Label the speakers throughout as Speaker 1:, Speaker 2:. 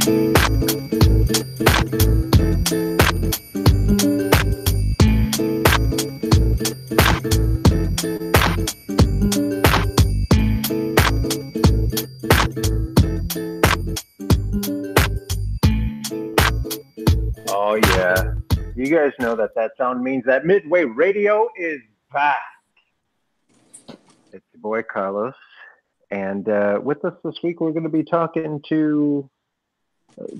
Speaker 1: Oh, yeah. You guys know that sound means that Midway Radio is back. It's your boy Carlos. And with us this week, we're going to be talking to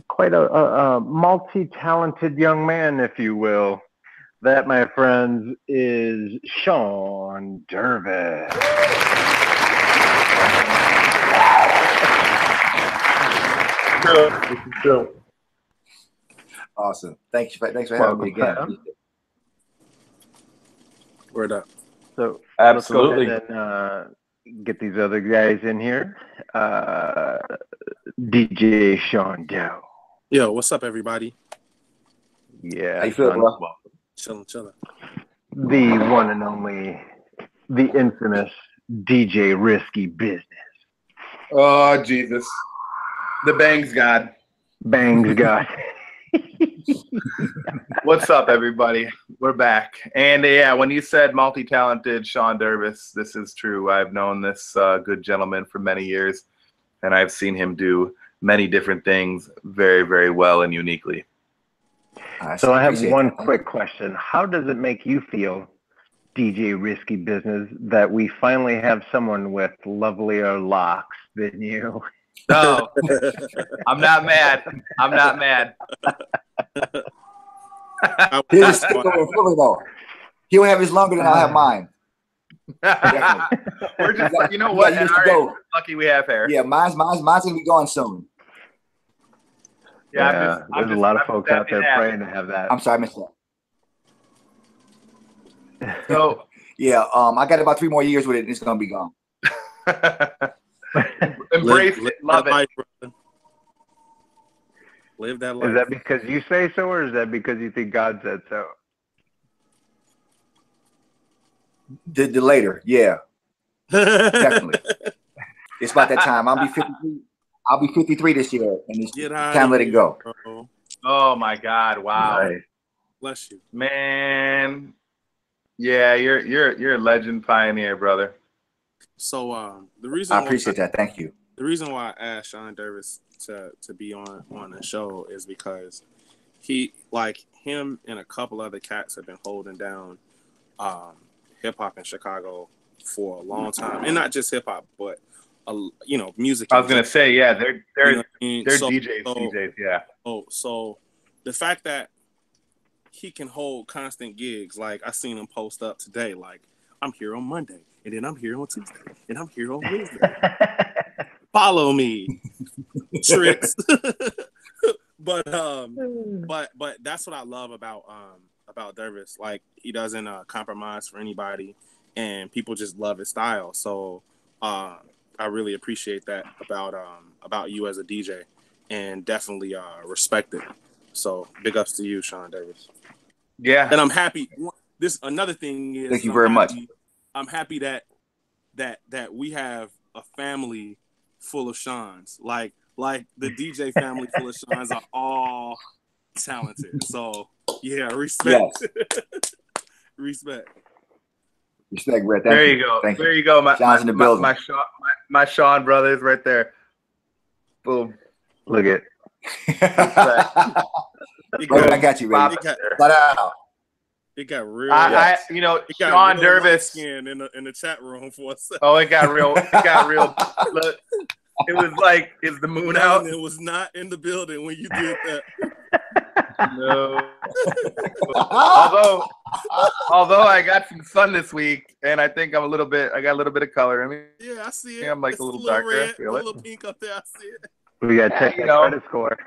Speaker 1: quite a multi-talented young man, if you will. That, my friends, is Shon Dervis.
Speaker 2: True. Awesome. Thanks for having me again.
Speaker 3: Word up.
Speaker 1: So
Speaker 3: absolutely.
Speaker 1: Let's go ahead and get these other guys in here. DJ Shon Doe.
Speaker 3: Yo, what's up, everybody?
Speaker 1: Yeah.
Speaker 2: How you feeling, bro?
Speaker 3: Chilling.
Speaker 1: The one and only, the infamous DJ Risky Business.
Speaker 4: Oh, Jesus. The Bangs God.
Speaker 1: Bangs God.
Speaker 4: What's up, everybody? We're back. And yeah, when you said multi-talented Shon Dervis, this is true. I've known this good gentleman for many years, and I've seen him do many different things very, very well and uniquely.
Speaker 1: So I have one quick question. How does it make you feel, DJ Risky Business, that we finally have someone with lovelier locks than you?
Speaker 4: No, I'm not mad.
Speaker 2: He'll just stick over Philly, though. He'll have his longer than I'll have mine.
Speaker 4: We're just, you know what?
Speaker 2: Yeah,
Speaker 4: we're lucky we have hair.
Speaker 2: Yeah, mine's gonna be gone soon.
Speaker 1: Yeah, there's a lot of folks out there praying to have that.
Speaker 2: I'm sorry, I missed
Speaker 4: that. So
Speaker 2: yeah, I got about 3 more years with it, and it's gonna be gone.
Speaker 4: Embrace it, love it.
Speaker 3: Brother. Live that life.
Speaker 1: Is that because you say so, or is that because you think God said so?
Speaker 2: The later, yeah, definitely. It's about that time. I'll be 53. I'll be 53 this year, and it's time to let it go.
Speaker 3: Bro.
Speaker 4: Oh my God! Wow.
Speaker 1: Nice.
Speaker 3: Bless you,
Speaker 4: man. Yeah, you're a legend pioneer, brother.
Speaker 3: So the reason
Speaker 2: I appreciate that. Thank you.
Speaker 3: The reason why I asked Shon Dervis to be on the show is because he, like him and a couple other cats, have been holding down hip hop in Chicago for a long time, and not just hip hop, but music.
Speaker 4: I was gonna say, yeah, they're
Speaker 3: so,
Speaker 4: DJs, yeah.
Speaker 3: Oh, so the fact that he can hold constant gigs, like I seen him post up today, like I'm here on Monday, and then I'm here on Tuesday, and I'm here on Wednesday. Follow me, tricks. but that's what I love about Dervis. Like he doesn't compromise for anybody, and people just love his style. So I really appreciate that about you as a DJ, and definitely respect it. So big ups to you, Shon Dervis.
Speaker 4: Yeah,
Speaker 3: and I'm happy. This another thing is.
Speaker 2: Thank you very much.
Speaker 3: I'm happy that we have a family full of Shons. Like the DJ family full of Shons are all talented. So yeah, respect.
Speaker 2: Yes.
Speaker 3: Respect,
Speaker 2: Brett.
Speaker 4: There you go. There you go.
Speaker 2: Shon's in the building.
Speaker 4: My Shon brothers right there. Boom.
Speaker 1: Look at.
Speaker 2: I got you, baby.
Speaker 3: It got real.
Speaker 4: Shon Dervis
Speaker 3: in the chat room for a second.
Speaker 4: Oh, it got real. Look, it was like, is the moon out?
Speaker 3: It was not in the building when you did that.
Speaker 4: No. although I got some sun this week, and I think I got a little bit of color. I mean,
Speaker 3: yeah, I see it.
Speaker 4: I'm like
Speaker 3: it's
Speaker 4: a little darker.
Speaker 3: Red,
Speaker 4: I feel
Speaker 3: a
Speaker 4: it.
Speaker 3: little pink up there. I see it.
Speaker 1: We got to check that credit score.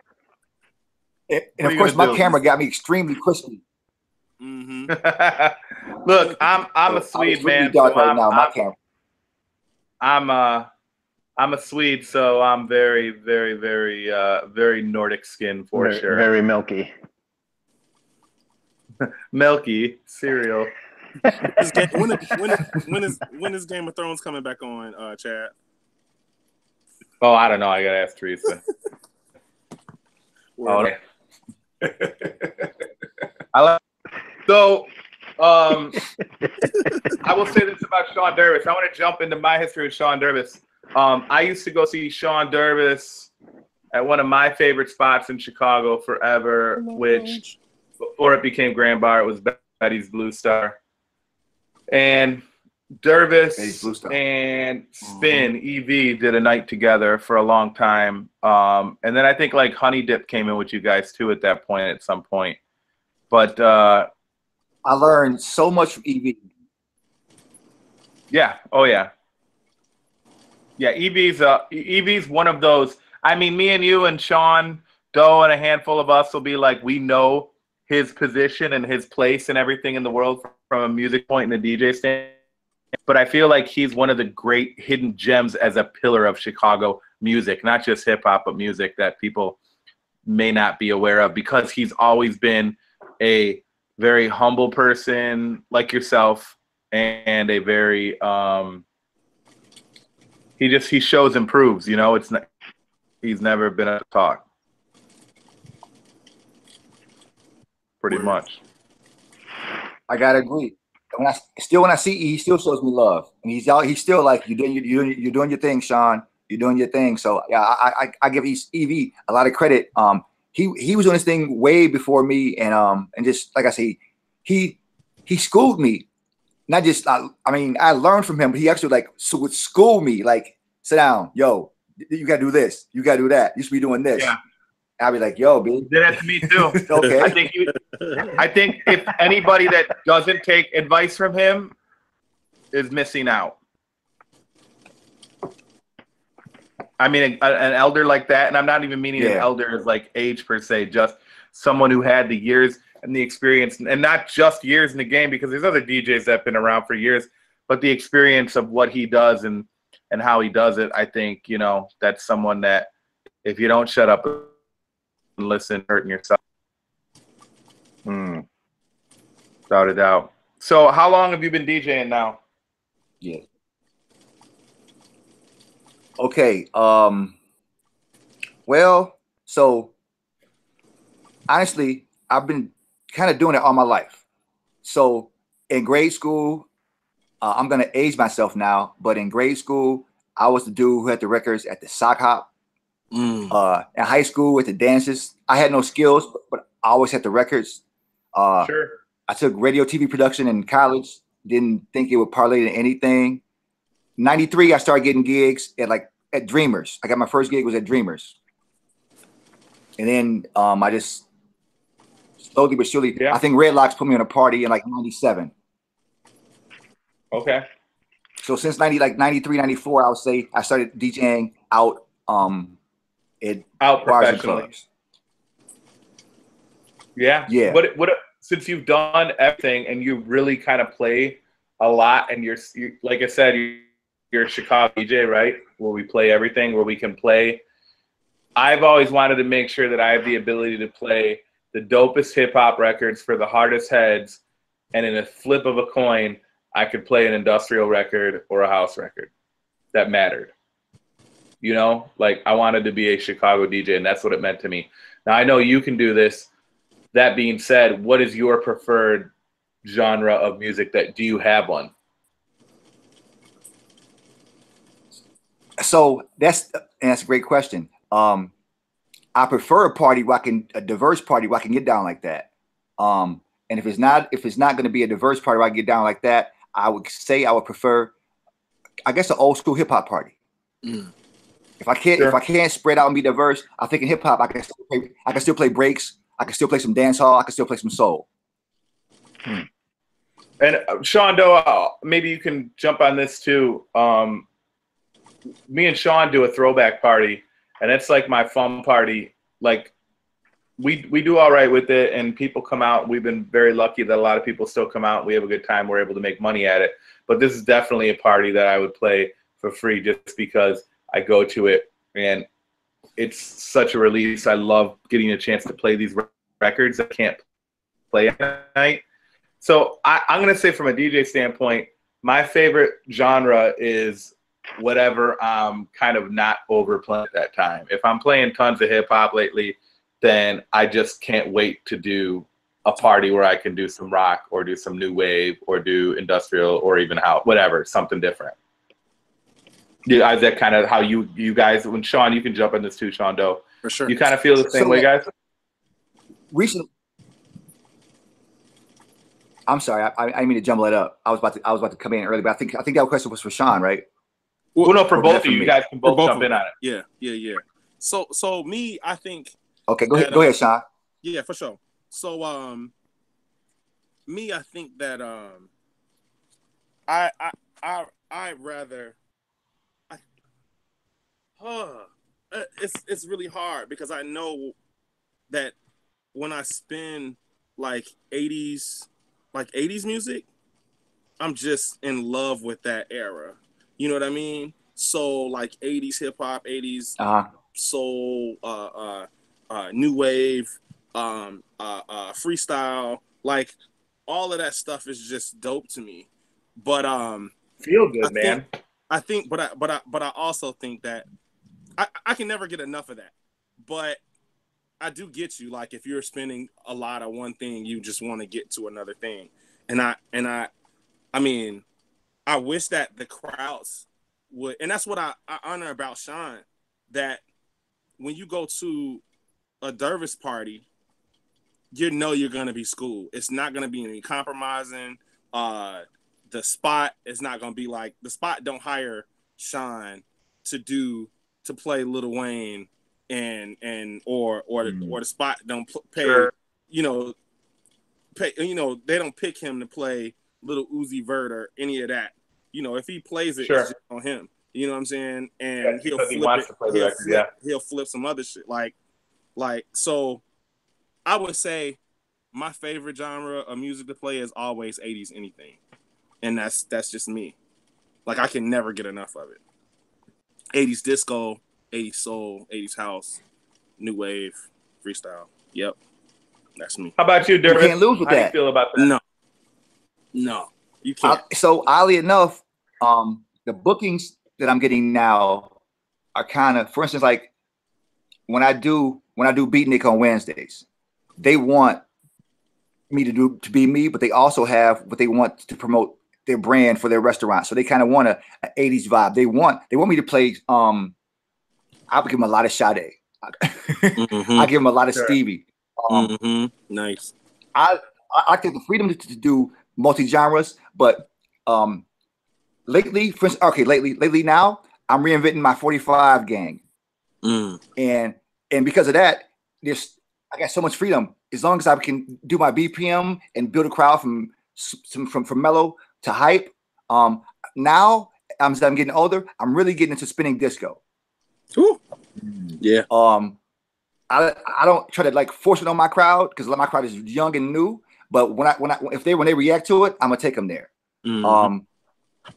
Speaker 2: And of course, my camera got me extremely crispy.
Speaker 3: Mm-hmm.
Speaker 4: Look, I'm a Swede, man.
Speaker 2: Dark right now, my camera.
Speaker 4: I'm a Swede, so I'm very, very, very, very Nordic skin for sure.
Speaker 1: Very milky.
Speaker 4: Milky cereal.
Speaker 3: When is Game of Thrones coming back on, Chad?
Speaker 4: Oh, I don't know. I gotta ask Teresa. Oh, so, I will say this about Shon Dervis. I want to jump into my history with Shon Dervis. I used to go see Shon Dervis at one of my favorite spots in Chicago forever, which before it became Grand Bar, it was Betty's Blue Star. And Dervis and Spin, EV, did a night together for a long time. And then I think like Honey Dip came in with you guys too at that point, at some point. But I
Speaker 2: learned so much from EV.
Speaker 4: Yeah. Oh, yeah. Yeah, EV's one of those. I mean, me and you and Sean Doe and a handful of us will be like, we know his position and his place and everything in the world from a music point and a DJ stand. But I feel like he's one of the great hidden gems as a pillar of Chicago music, not just hip hop, but music that people may not be aware of, because he's always been a very humble person like yourself, and a very he shows and proves, you know. It's not, he's never been a talk, pretty much.
Speaker 2: I gotta agree. When I see E, he still shows me love, and he's still like, you're doing your thing, Sean. You're doing your thing. So yeah, I give EV a lot of credit. He was doing this thing way before me, and just like I say, he schooled me. Not just I mean, I learned from him, but he actually would school me, like, sit down, yo, you gotta do this, you gotta do that, you should be doing this. Yeah. I'd be like, yo, B.
Speaker 4: Did that to me too. Okay. I think if anybody that doesn't take advice from him is missing out. I mean, an elder like that, and I'm not even meaning an elder as like age per se, just someone who had the years and the experience, and not just years in the game, because there's other DJs that have been around for years, but the experience of what he does and how he does it. I think, you know, that's someone that if you don't shut up and listen, hurting yourself. Without a doubt. So how long have you been DJing now?
Speaker 2: Yeah. Okay. Well, so honestly, I've been kind of doing it all my life. So in grade school, I'm going to age myself now, but in grade school, I was the dude who had the records at the sock hop. In high school with the dances, I had no skills, but I always had the records.
Speaker 4: Sure.
Speaker 2: I took radio TV production in college. Didn't think it would parlay to anything. 93, I started getting gigs at Dreamers. I got my first gig was at Dreamers. And then I just slowly but surely, I think Red Locks put me on a party in like 97.
Speaker 4: Okay.
Speaker 2: So since 93, 94, I would say I started DJing out bars and clubs.
Speaker 4: Yeah. Yeah. What since you've done everything and you really kind of play a lot, and you're like I said, you're a Chicago DJ, right? Where we play everything, where we can play. I've always wanted to make sure that I have the ability to play the dopest hip hop records for the hardest heads, and in a flip of a coin, I could play an industrial record or a house record that mattered. You know, like I wanted to be a Chicago DJ, and that's what it meant to me. Now I know you can do this. That being said, what is your preferred genre of music? Do you have one?
Speaker 2: So that's a great question. I prefer a diverse party where I can get down like that. And if it's not going to be a diverse party where I get down like that, I would say I would prefer, I guess, an old school hip hop party. If I can't spread out and be diverse, I think in hip hop I can still play breaks. I can still play some dance hall. I can still play some soul.
Speaker 4: And Sean Doe, maybe you can jump on this too. Me and Sean do a throwback party, and it's like my fun party. Like we do all right with it, and people come out. We've been very lucky that a lot of people still come out. We have a good time. We're able to make money at it. But this is definitely a party that I would play for free just because I go to it, and it's such a release. I love getting a chance to play these records I can't play at night. So I'm going to say from a DJ standpoint, my favorite genre is whatever I'm kind of not overplaying at that time. If I'm playing tons of hip hop lately, then I just can't wait to do a party where I can do some rock or do some new wave or do industrial or even house, whatever, something different. Yeah, is that kind of how you guys, when Shon, you can jump in this too, Shon Doe.
Speaker 3: For sure.
Speaker 4: You kind of feel the same way, guys?
Speaker 2: Recently, I'm sorry, I didn't mean to jumble it up. I was about to come in early, but I think that question was for Shon, right?
Speaker 4: Well, no, for both of you. You guys can both jump in on
Speaker 3: it. Yeah. So me, I think.
Speaker 2: Okay, go ahead, Shon.
Speaker 3: Yeah, for sure. So me, I think that I rather. It's really hard because I know that when I spin like 80s music, I'm just in love with that era. You know what I mean? So like 80s hip hop, 80s soul, new wave, freestyle, like all of that stuff is just dope to me. But
Speaker 4: feel good, man.
Speaker 3: But I also think that I can never get enough of that. But I do get you. Like if you're spending a lot of one thing, you just want to get to another thing. And I mean, I wish that the crowds would, and that's what I honor about Shon, that when you go to a Dervis party, you know you're gonna be schooled. It's not gonna be any compromising. The spot is not gonna be like the spot don't hire Shon to play Lil Wayne or the spot don't pay,
Speaker 4: sure.
Speaker 3: They don't pick him to play Lil Uzi Vert or any of that. If he plays it,
Speaker 4: sure.
Speaker 3: It's just on him. You know what I'm saying? And
Speaker 4: he'll flip it.
Speaker 3: He'll flip some other shit. Like so I would say my favorite genre of music to play is always 80s anything. And that's just me. Like I can never get enough of it. 80s disco, 80s soul, 80s house, new wave, freestyle. Yep. That's me.
Speaker 4: How about you, Dervis?
Speaker 2: You can't lose with
Speaker 4: How
Speaker 2: that.
Speaker 4: do you feel about that?
Speaker 3: No. You can't.
Speaker 2: So oddly enough, the bookings that I'm getting now are kind of, for instance, like when I do Beatnik on Wednesdays, they want me to be me, but they also have what they want to promote their brand for their restaurant. So they kind of want an 80s vibe. They want me to play. I would give them a lot of Sade. I give them a lot of Stevie.
Speaker 3: Nice.
Speaker 2: I take the freedom to do multi-genres, but lately now I'm reinventing my 45 gang. And because of that, I got so much freedom. As long as I can do my BPM and build a crowd from mellow to hype. Now as I'm getting older, I'm really getting into spinning disco.
Speaker 3: Ooh. Yeah.
Speaker 2: I don't try to like force it on my crowd because my crowd is young and new. But when they react to it, I'm gonna take them there.
Speaker 4: Yeah.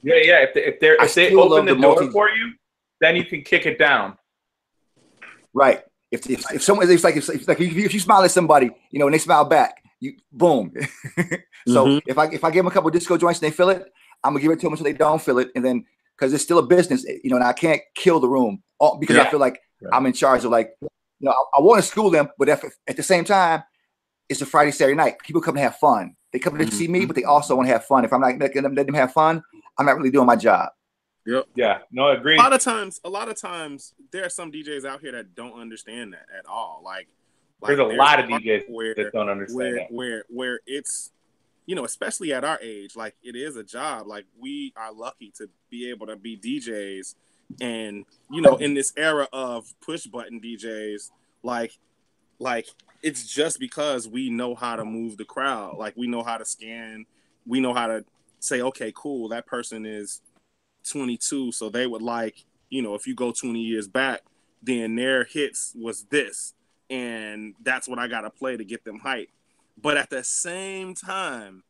Speaker 4: If they open the door for you, then you can kick it down.
Speaker 2: Right. If someone, it's like if you smile at somebody, and they smile back, you boom. So if I give them a couple of disco joints and they feel it, I'm gonna give it to them until they don't feel it, and then because it's still a business, and I can't kill the room because I feel like I'm in charge of I want to school them, but at the same time, it's a Friday, Saturday night. People come to have fun. They come to see me, but they also want to have fun. If I'm not letting them have fun, I'm not really doing my job.
Speaker 3: Yep.
Speaker 4: Yeah. No, agreed.
Speaker 3: A lot of times, there are some DJs out here that don't understand that at all. Like
Speaker 4: there's a lot of DJs that don't understand that.
Speaker 3: Where it's, especially at our age, like it is a job. Like we are lucky to be able to be DJs, and in this era of push button DJs, like it's just because we know how to move the crowd. Like we know how to scan, we know how to say, okay, cool, that person is 22, so they would if you go 20 years back, then their hits was this, and that's what I gotta play to get them hype. But at the same time,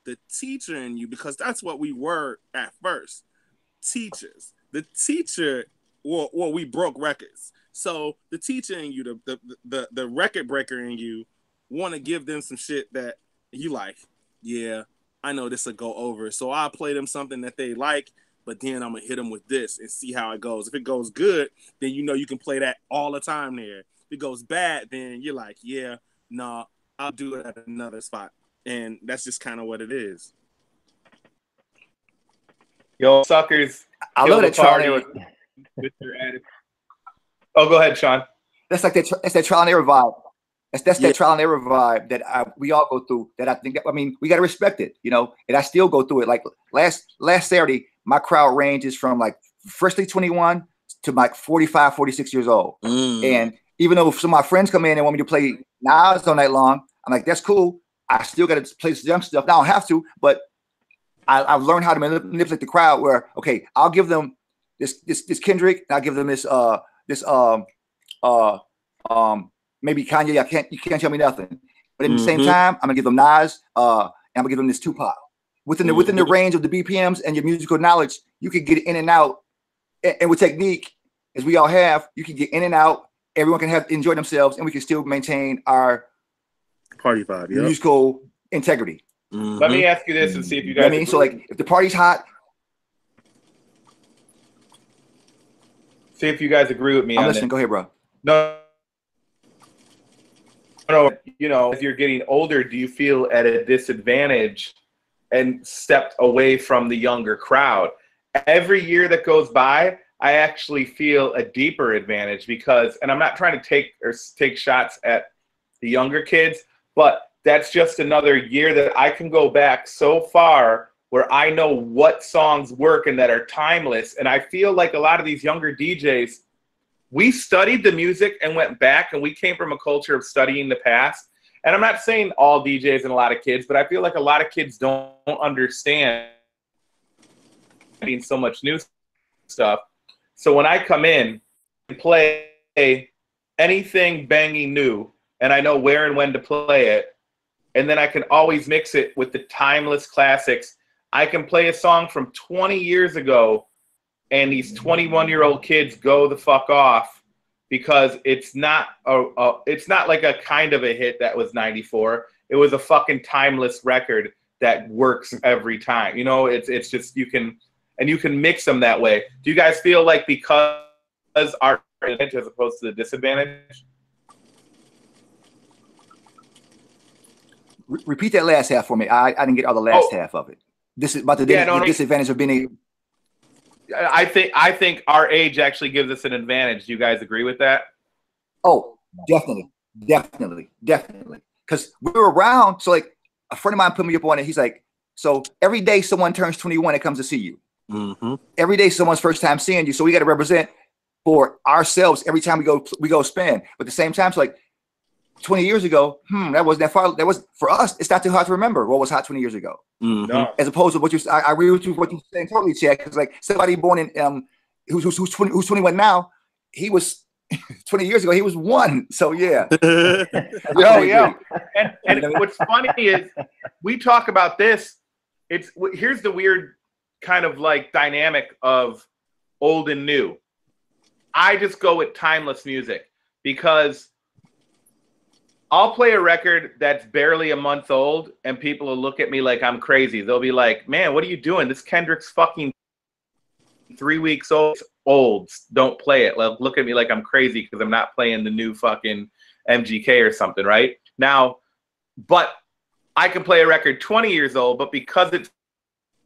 Speaker 3: the teacher in you, because that's what we were at first, teachers. The teacher, well, we broke records. So the teacher in you, the record breaker in you, want to give them some shit that you like. Yeah, I know this will go over. So I'll play them something that they like, but then I'm going to hit them with this and see how it goes. If it goes good, then you can play that all the time there. If it goes bad, then you're like, yeah, nah, I'll do it at another spot. And that's just kind of what it is.
Speaker 4: Yo, suckers.
Speaker 2: I love that trial and error.
Speaker 4: With their attitude. Oh, go ahead, Shon.
Speaker 2: That's like that trial and error vibe. That's that trial and error vibe that we all go through. That I think, I mean, we got to respect it, you know. And I still go through it. Like last Saturday, my crowd ranges from like freshly 21 to like 45, 46 years old. And even though some of my friends come in and want me to play Nas all night long, I'm like, that's cool. I still got to play some young stuff. Now I don't have to, but I've learned how to manipulate the crowd. Where okay, I'll give them this Kendrick, and I'll give them this maybe Kanye. You can't tell me nothing. But at the same time, I'm gonna give them Nas, and I'm gonna give them this Tupac. Within the range of the BPMs and your musical knowledge, you can get in and out. And with technique, as we all have, you can get in and out. Everyone can enjoy themselves, and we can still maintain our
Speaker 3: party vibe,
Speaker 2: musical integrity.
Speaker 4: Let me ask you this and see if you guys.
Speaker 2: I mean, so like, if the party's hot,
Speaker 4: see if you guys agree with me.
Speaker 2: I'm listening. Go ahead, bro.
Speaker 4: No, you know, as you're getting older, do you feel at a disadvantage and stepped away from the younger crowd? Every year that goes by, I actually feel a deeper advantage because, and I'm not trying to take shots at the younger kids, but that's just another year that I can go back so far where I know what songs work and that are timeless. And I feel like a lot of these younger DJs, we studied the music and went back, and we came from a culture of studying the past. And I'm not saying all DJs and a lot of kids, but I feel like a lot of kids don't understand so much new stuff. So when I come in and play anything banging new, and I know where and when to play it, and then I can always mix it with the timeless classics. I can play a song from 20 years ago, and these 21-year-old kids go the fuck off because it's not like a kind of a hit that was 94. It was a fucking timeless record that works every time. You know, it's just you can mix them that way. Do you guys feel like because our advantage as opposed to the disadvantage?
Speaker 2: Repeat that last half for me. I didn't get all the last half of it. This is about the disadvantage of being
Speaker 4: I think our age actually gives us an advantage. Do you guys agree with that?
Speaker 2: Oh, definitely. Because we were around. So like a friend of mine put me up on it. He's like, so every day someone turns 21 and comes to see you. Every day someone's first time seeing you. So we got to represent for ourselves every time we go spin. But at the same time, so like 20 years ago, that wasn't that far. That was for us. It's not too hard to remember what was hot 20 years ago.
Speaker 4: No.
Speaker 2: As opposed to what I agree with you what you're saying totally, Chad. Because like somebody born in who's 21 now, he was 20 years ago he was 1. So yeah.
Speaker 4: Yeah. And what's funny is we talk about this. Here's the weird kind of like dynamic of old and new. I just go with timeless music because I'll play a record that's barely a month old and people will look at me like I'm crazy. They'll be like, man, what are you doing? This Kendrick's fucking 3 weeks old. Don't play it. Look at me like I'm crazy because I'm not playing the new fucking MGK or something, right? Now, but I can play a record 20 years old, but because it's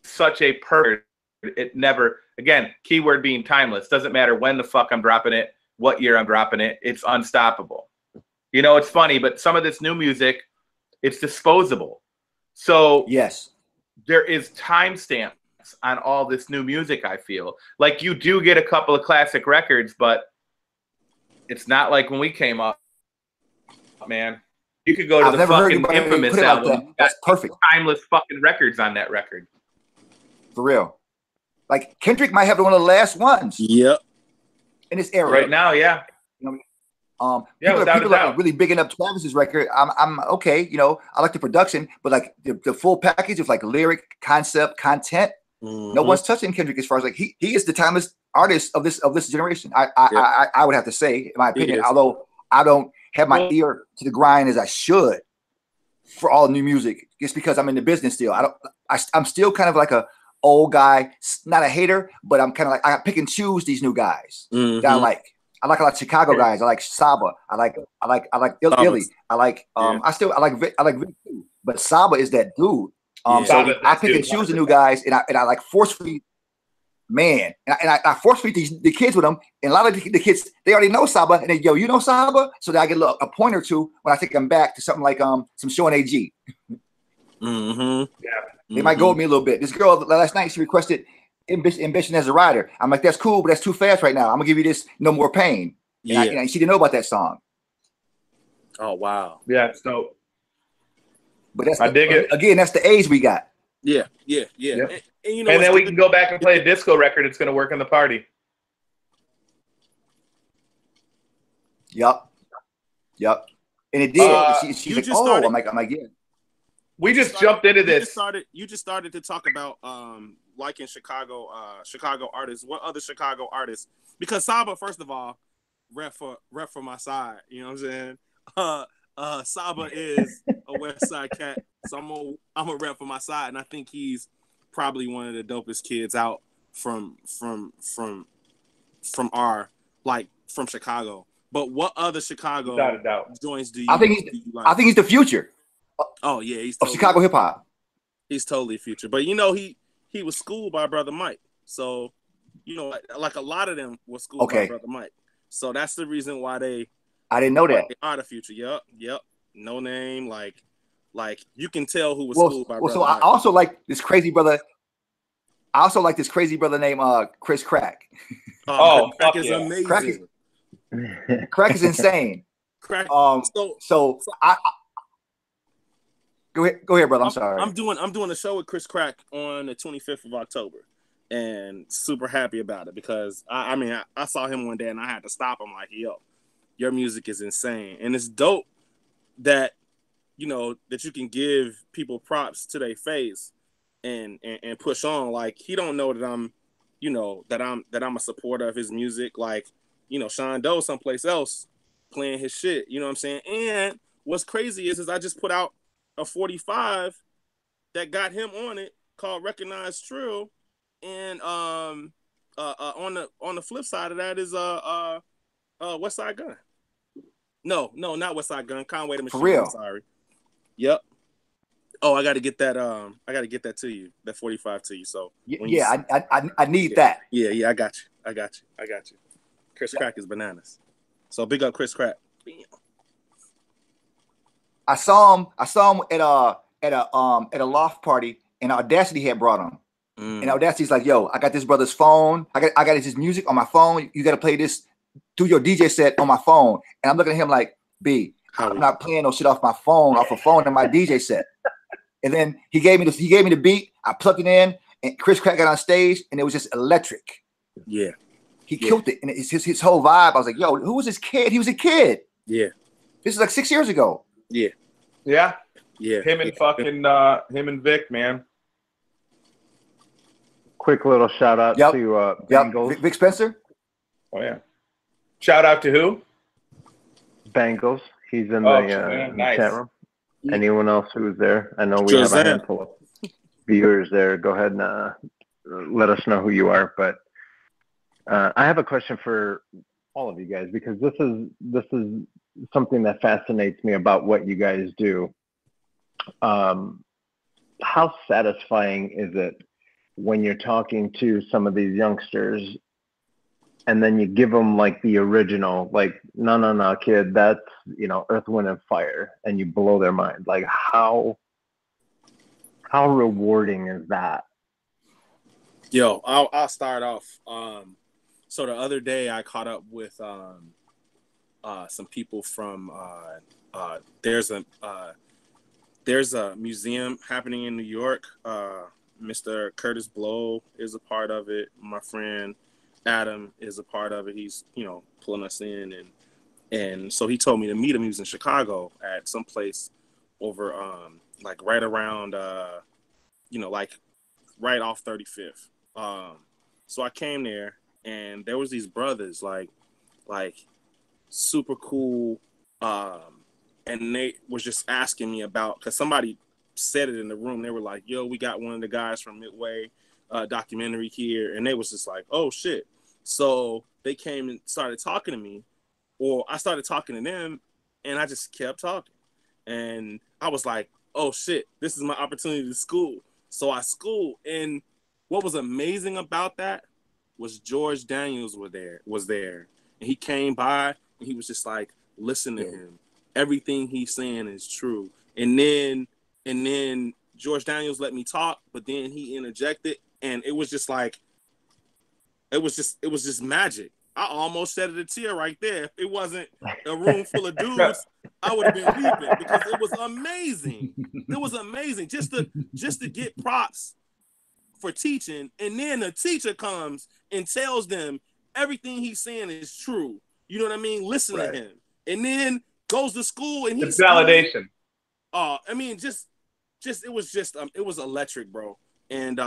Speaker 4: such a perfect, it never, again, keyword being timeless. Doesn't matter when the fuck I'm dropping it, what year I'm dropping it. It's unstoppable. You know, it's funny, but some of this new music, it's disposable. So
Speaker 2: yes,
Speaker 4: there is timestamps on all this new music, I feel. Like you do get a couple of classic records, but it's not like when we came up, man. You could go to the fucking Infamous album.
Speaker 2: That's perfect.
Speaker 4: Timeless fucking records on that record.
Speaker 2: For real. Like Kendrick might have one of the last ones.
Speaker 3: Yep.
Speaker 2: In this era.
Speaker 4: Right now, yeah.
Speaker 2: You know, people are really bigging up Travis's record. I'm okay, you know, I like the production, but like the full package of like lyric, concept, content, no one's touching Kendrick as far as like he is the timeless artist of this generation. I would have to say, in my opinion, although I don't have my ear to the grind as I should for all new music, just because I'm in the business still. I'm still kind of like a old guy, not a hater, but I'm kind of like I pick and choose these new guys that I like. I like a lot of Chicago guys. I like Saba. I like Illy. I like I like Vic too. But Saba is that dude. So I pick and choose the new guys, and I like forcefully, man, and I force feed the kids with them. And a lot of the kids, they already know Saba, and they, yo, you know Saba, so that I get a point or two when I take them back to something like some Shon AG.
Speaker 3: Mm-hmm.
Speaker 4: Yeah,
Speaker 2: they might go with me a little bit. This girl last night, she requested Ambition as a rider. I'm like, that's cool, but that's too fast right now. I'm gonna give you this No More Pain. And she didn't know about that song.
Speaker 3: Oh wow.
Speaker 4: Yeah, so.
Speaker 2: But that's
Speaker 4: I dig it.
Speaker 2: Again, that's the age we got.
Speaker 3: Yeah.
Speaker 4: Yep.
Speaker 3: And you know,
Speaker 4: and then we can go back and play a disco record. It's going to work in the party.
Speaker 2: Yup. And it did. She's like, oh, I'm like, yeah.
Speaker 4: We just jumped into this.
Speaker 3: You just started to talk about liking Chicago artists. What other Chicago artists? Because Saba, first of all, rep for my side. You know what I'm saying? Saba is a West Side cat, so I'm a rep for my side, and I think he's probably one of the dopest kids out from Chicago. But what other Chicago joints do you?
Speaker 2: I think he's the future.
Speaker 3: Oh yeah, he's
Speaker 2: of Chicago hip hop.
Speaker 3: He's totally future. But you know, he was schooled by Brother Mike, so you know, like a lot of them were schooled by Brother Mike. So that's the reason why they.
Speaker 2: I didn't know that.
Speaker 3: They are the future. Yep. No name, like you can tell who was schooled by Brother
Speaker 2: so
Speaker 3: Mike.
Speaker 2: I also like this crazy brother. Named Chris Crack.
Speaker 3: Crack is amazing.
Speaker 2: Crack is insane.
Speaker 3: Crack.
Speaker 2: So I go ahead, brother. I'm sorry.
Speaker 3: I'm doing a show with Chris Crack on the 25th of October, and super happy about it because I saw him one day and I had to stop him like, yo, your music is insane, and it's dope that you know that you can give people props to their face and push on. Like he don't know that I'm a supporter of his music. Like you know, Shon Doe someplace else playing his shit. You know what I'm saying? And what's crazy is I just put out a 45 that got him on it called Recognized Trill, and on the flip side of that is West Side Gun. No, not West Side Gun. Conway the Machine.
Speaker 2: For real?
Speaker 3: I'm sorry. Yep. Oh, I got to get that. I got to get that to you. That 45 to you. So
Speaker 2: I need that.
Speaker 3: Yeah. I got you. Chris Crack is bananas. So big up Chris Crack. Bam.
Speaker 2: I saw him at a loft party, and Audacity had brought him. And Audacity's like, yo, I got this brother's phone. I got his music on my phone. You got to play this. Do your DJ set on my phone. And I'm looking at him like, I'm not playing no shit off a phone in my DJ set. And then he gave me the beat. I plugged it in, and Chris Crack got on stage, and it was just electric.
Speaker 3: Yeah.
Speaker 2: He killed it. And it's his whole vibe. I was like, yo, who was this kid? He was a kid.
Speaker 3: Yeah.
Speaker 2: This is like 6 years ago.
Speaker 3: Yeah.
Speaker 4: Him and Vic, man.
Speaker 1: Quick little shout out to Bengals.
Speaker 2: Vic Spencer.
Speaker 4: Oh yeah. Shout out to who?
Speaker 1: Bengals. He's in the chat room. Anyone else who's there? I know we have a handful of viewers there. Go ahead and let us know who you are. But I have a question for all of you guys because this is something that fascinates me about what you guys do. How satisfying is it when you're talking to some of these youngsters and then you give them like the original, like, no, kid, that's, Earth, Wind, and Fire, and you blow their mind? Like, how rewarding is that?
Speaker 3: Yo, I'll start off. So the other day I caught up with some people from there's a museum happening in New York. Mr. Curtis Blow is a part of it. My friend Adam is a part of it. He's pulling us in, and so he told me to meet him. He was in Chicago at some place over like right around like right off 35th. So I came there, and there was these brothers like super cool, and they was just asking me about, because somebody said it in the room. They were like, yo, we got one of the guys from Midway documentary here, and they was just like, oh shit. So they came and started talking to me, or I started talking to them, and I just kept talking. And I was like, oh shit, this is my opportunity to school. So I schooled. And what was amazing about that was George Daniels was there. And he came by and he was just like, listen to him. Everything he's saying is true. And then George Daniels let me talk, but then he interjected, and it was just like, it was just magic. I almost shed a tear right there. If it wasn't a room full of dudes, I would have been weeping because it was amazing. It was amazing just to get props for teaching, and then the teacher comes and tells them everything he's saying is true. You know what I mean? Listen to him, and then goes to school and he's
Speaker 4: validation.
Speaker 3: I mean, it was electric, bro. And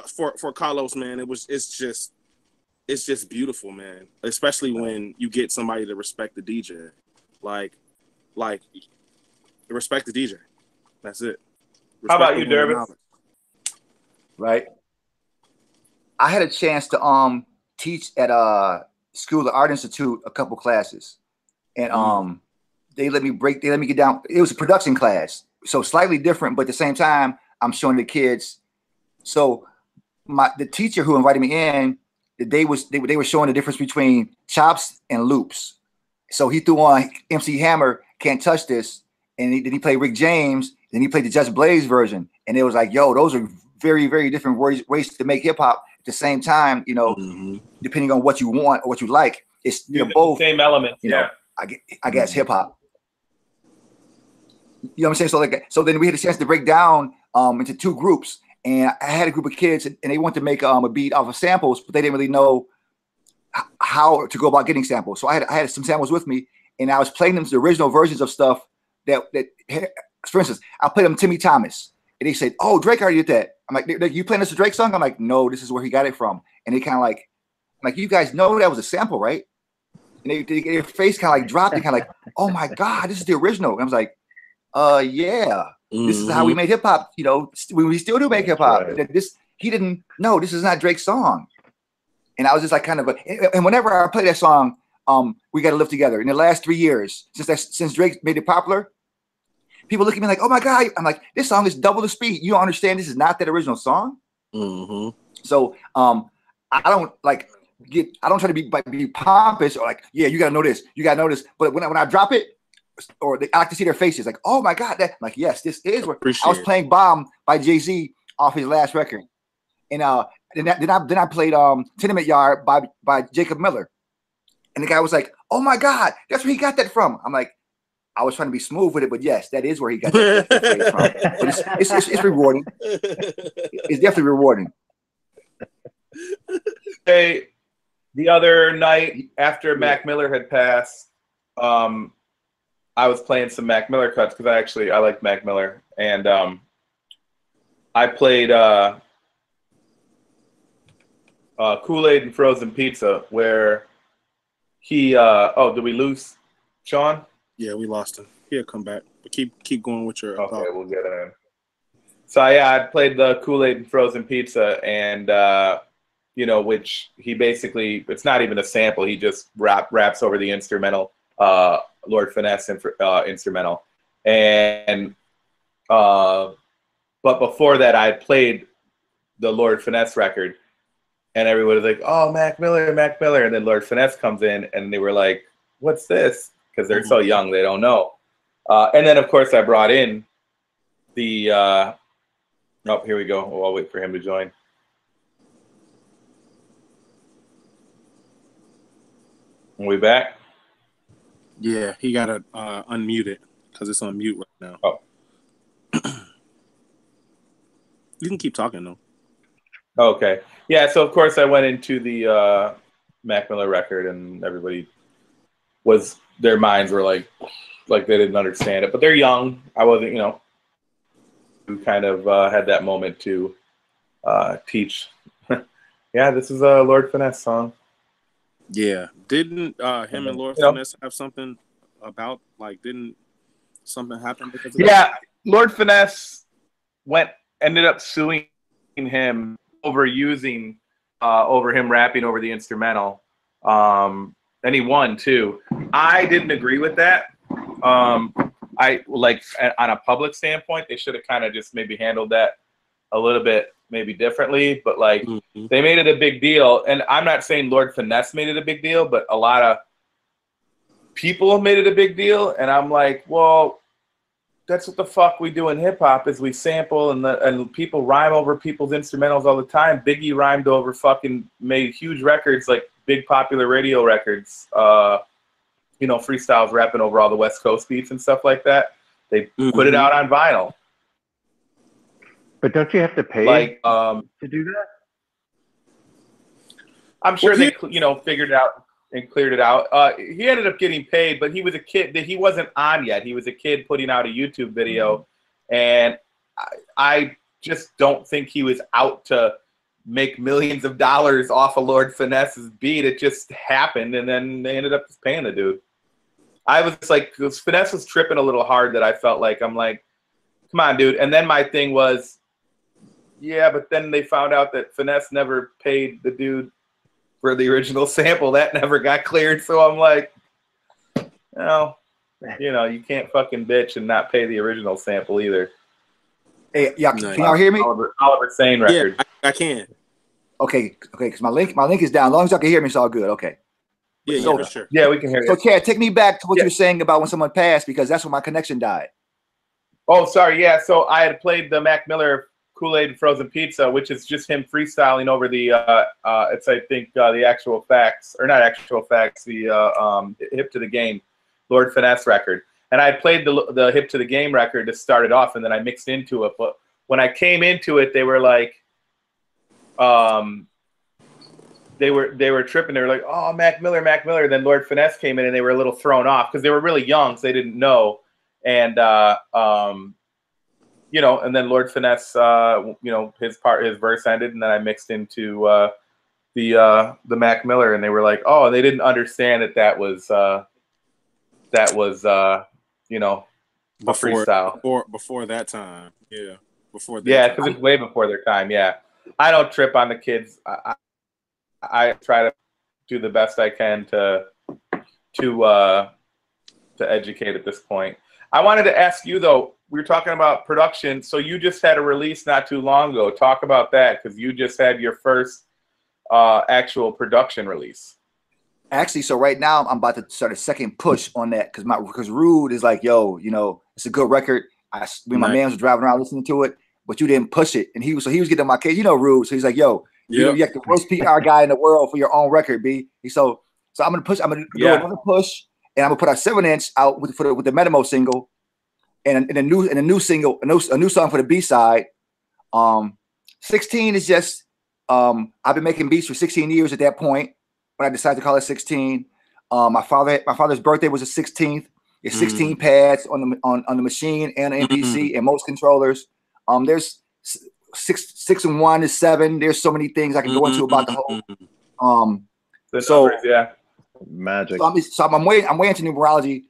Speaker 3: for Carlos, man, it's just beautiful, man. Especially when you get somebody to respect the DJ, like respect the DJ. That's it.
Speaker 4: How about you, Dervis?
Speaker 2: Right. I had a chance to teach at School of the Art Institute a couple classes, and they let me get down. It was a production class, so slightly different, but at the same time, I'm showing the kids. So the teacher who invited me in, they were showing the difference between chops and loops. So he threw on MC Hammer, Can't Touch This, and then he played Rick James, then he played the Just Blaze version, and it was like, yo, those are very, very different ways to make hip hop. At the same time, you know, depending on what you want or what you like, it's both
Speaker 4: same elements.
Speaker 2: You know, I guess hip hop. You know what I'm saying? So then we had a chance to break down into two groups, and I had a group of kids, and they wanted to make a beat off of samples, but they didn't really know how to go about getting samples. So I had some samples with me, and I was playing them the original versions of stuff that for instance, I played them Timmy Thomas, and they said, "Oh, Drake already did that." I'm like, "You playing this a Drake song?" I'm like, "No, this is where he got it from." And they kind of like, I'm like, "You guys know that was a sample, right?" And their face kind of like dropped, and kind of like, "Oh my God, this is the original." And I was like, yeah, this is how we made hip hop. You know, we still do make hip hop. Right. He didn't know this is not Drake's song. And I was just like and whenever I play that song, We Gotta Live Together, in the last 3 years, since Drake made it popular, people look at me like, oh my God. I'm like, this song is double the speed. You don't understand, this is not that original song. So I don't try to be pompous or like, yeah, you gotta know this, But when I drop it, or I like to see their faces like, oh my God, that, I'm like, yes, this is where I was playing Bomb by Jay-Z off his last record. And then I played Tenement Yard by Jacob Miller. And the guy was like, oh my God, that's where he got that from. I'm like, I was trying to be smooth with it, but yes, that is where he got that phrase from. But it's rewarding. It's definitely rewarding.
Speaker 4: Hey, the other night after Mac Miller had passed, I was playing some Mac Miller cuts because I like Mac Miller, and I played Kool-Aid and Frozen Pizza, where he did we lose Shon?
Speaker 3: Yeah, we lost him. He'll come back. But keep going with your
Speaker 4: okay, we'll get it in. So yeah, I played the Kool-Aid and Frozen Pizza, and which he basically, it's not even a sample, he just raps over the instrumental, Lord Finesse instrumental. And but before that, I played the Lord Finesse record, and everyone was like, oh, Mac Miller. And then Lord Finesse comes in, and they were like, what's this? Because they're so young, they don't know. And then, of course, I brought in the here we go. Oh, I'll wait for him to join. Are we back?
Speaker 3: Yeah, he got to unmute it because it's on mute right now.
Speaker 4: Oh.
Speaker 3: You can keep talking, though.
Speaker 4: Okay. Yeah, so, of course, I went into the Mac Miller record, and everybody their minds were like they didn't understand it. But they're young. I wasn't, who kind of had that moment to teach. Yeah, this is a Lord Finesse song.
Speaker 3: Yeah. Didn't him and Lord Finesse have something about, didn't something happen because of that?
Speaker 4: Yeah, Lord Finesse ended up suing him over him rapping over the instrumental. And he won too. I didn't agree with that. I like on a public standpoint, they should have kind of just maybe handled that a little bit maybe differently, but like they made it a big deal. And I'm not saying Lord Finesse made it a big deal, but a lot of people have made it a big deal. And I'm like, well, that's what the fuck we do in hip hop is we sample and people rhyme over people's instrumentals all the time. Biggie rhymed over fucking made huge records, like big popular radio records. You know, freestyles rapping over all the West Coast beats and stuff like that. They put it out on vinyl.
Speaker 1: But don't you have to pay
Speaker 4: like
Speaker 1: to do that?
Speaker 4: I'm sure they figured it out and cleared it out. He ended up getting paid, but he was a kid that he wasn't on yet. He was a kid putting out a YouTube video, and I just don't think he was out to make millions of dollars off of Lord Finesse's beat. It just happened, and then they ended up just paying the dude. I was like, because Finesse was tripping a little hard that I felt like, I'm like, come on, dude. And then my thing was, yeah, but then they found out that Finesse never paid the dude for the original sample. That never got cleared. So I'm like, no, you can't fucking bitch and not pay the original sample either.
Speaker 2: Hey, yeah, can y'all hear me?
Speaker 4: Oliver Sane record.
Speaker 3: Yeah, I can.
Speaker 2: Okay, because my link is down. As long as y'all can hear me, it's all good. Okay.
Speaker 3: Yeah,
Speaker 2: so,
Speaker 3: for sure.
Speaker 4: Yeah, we can hear you.
Speaker 2: So, Chad, take me back to what you were saying about when someone passed, because that's when my connection died.
Speaker 4: Oh, sorry. Yeah, so I had played the Mac Miller Kool-Aid and Frozen Pizza, which is just him freestyling over the, it's, I think, the Actual Facts, or not Actual Facts, the Hip to the Game, Lord Finesse record. And I played the Hip to the Game record to start it off, and then I mixed into it. But when I came into it, they were like, they were tripping. They were like, oh, Mac Miller. And then Lord Finesse came in, and they were a little thrown off because they were really young, so they didn't know. And and then Lord Finesse, his verse ended, and then I mixed into the Mac Miller, and they were like, oh, they didn't understand that was a freestyle
Speaker 3: before that time. Yeah, before that.
Speaker 4: Yeah, because it's way before their time. Yeah, I don't trip on the kids. I try to do the best I can to educate at this point. I wanted to ask you though. We were talking about production. So you just had a release not too long ago. Talk about that, because you just had your first actual production release.
Speaker 2: Actually, so right now I'm about to start a second push on that because Rude is like, yo, it's a good record. My man was driving around listening to it, but you didn't push it, and he was getting on my case. Rude. So he's like, yo, you have the worst PR guy in the world for your own record, B. So I'm gonna push. I'm gonna do another push, and I'm gonna put a 7-inch out with the Metamo single. And a new single, a new song for the B side. 16 is just I've been making beats for 16 years at that point when I decided to call it 16. My father's birthday was the 16th. There's 16 pads on the machine and the MPC and most controllers. There's 6 and 1 is 7. There's so many things I can go into about the whole.
Speaker 4: Numbers, yeah,
Speaker 1: magic.
Speaker 2: So I'm way into numerology,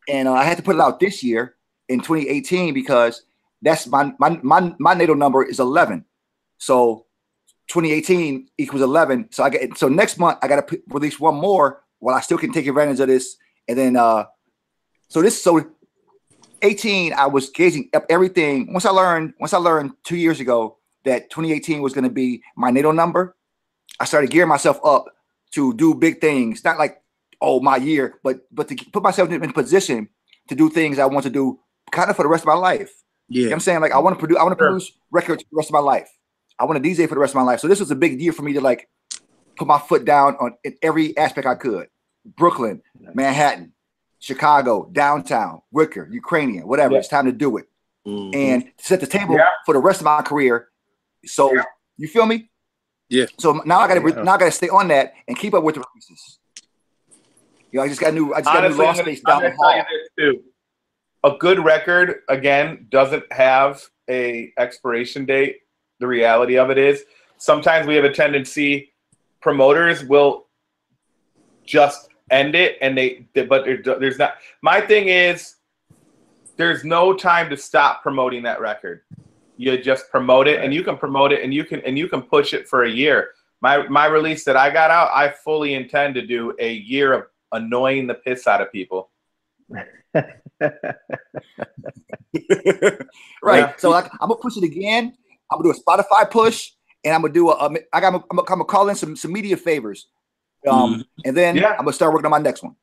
Speaker 2: and I had to put it out this year in 2018 because that's my natal number is 11. So 2018 equals 11. So next month I got to release one more while I still can take advantage of this. And then so 18 I was gauging up everything. Once I learned 2 years ago that 2018 was going to be my natal number, I started gearing myself up to do big things. Not like my year, but to put myself in a position to do things I want to do kind of for the rest of my life.
Speaker 3: Yeah.
Speaker 2: You know what I'm saying? Like I want to produce records for the rest of my life. I want to DJ for the rest of my life. So this was a big deal for me to like put my foot down in every aspect I could. Brooklyn, Manhattan, Chicago, downtown, Wicker, Ukrainian, whatever. Yeah. It's time to do it. And set the table for the rest of my career. So you feel me?
Speaker 3: Yeah.
Speaker 2: So now I gotta stay on that and keep up with the releases. I just got new law space down the hall.
Speaker 4: A good record, again, doesn't have a expiration date. The reality of it is sometimes we have a tendency, promoters will just end it, but there's not. My thing is, there's no time to stop promoting that record. You just promote it, and you can promote it, and you can push it for a year. my release that I got out, I fully intend to do a year of annoying the piss out of people.
Speaker 2: Right.
Speaker 4: Yeah.
Speaker 2: So like, I'm gonna push it again. I'm gonna do a Spotify push, and I'm gonna do I'm gonna call in some media favors, and then I'm gonna start working on my next one.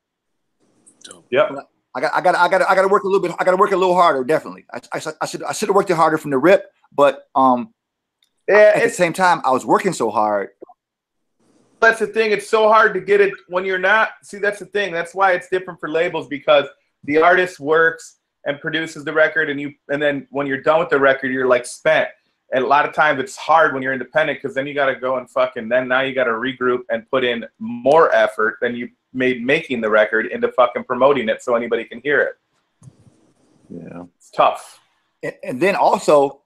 Speaker 4: Yep.
Speaker 2: I got to work a little bit. I got to work a little harder. Definitely. I should have worked it harder from the rip, but at the same time, I was working so hard.
Speaker 4: That's the thing. It's so hard to get it when you're not. See, that's the thing. That's why it's different for labels, because the artist works and produces the record, and then when you're done with the record, you're like spent. And a lot of times it's hard when you're independent, because then you got to go and now you got to regroup and put in more effort than you made making the record into fucking promoting it so anybody can hear it.
Speaker 1: Yeah,
Speaker 4: it's tough.
Speaker 2: And then also,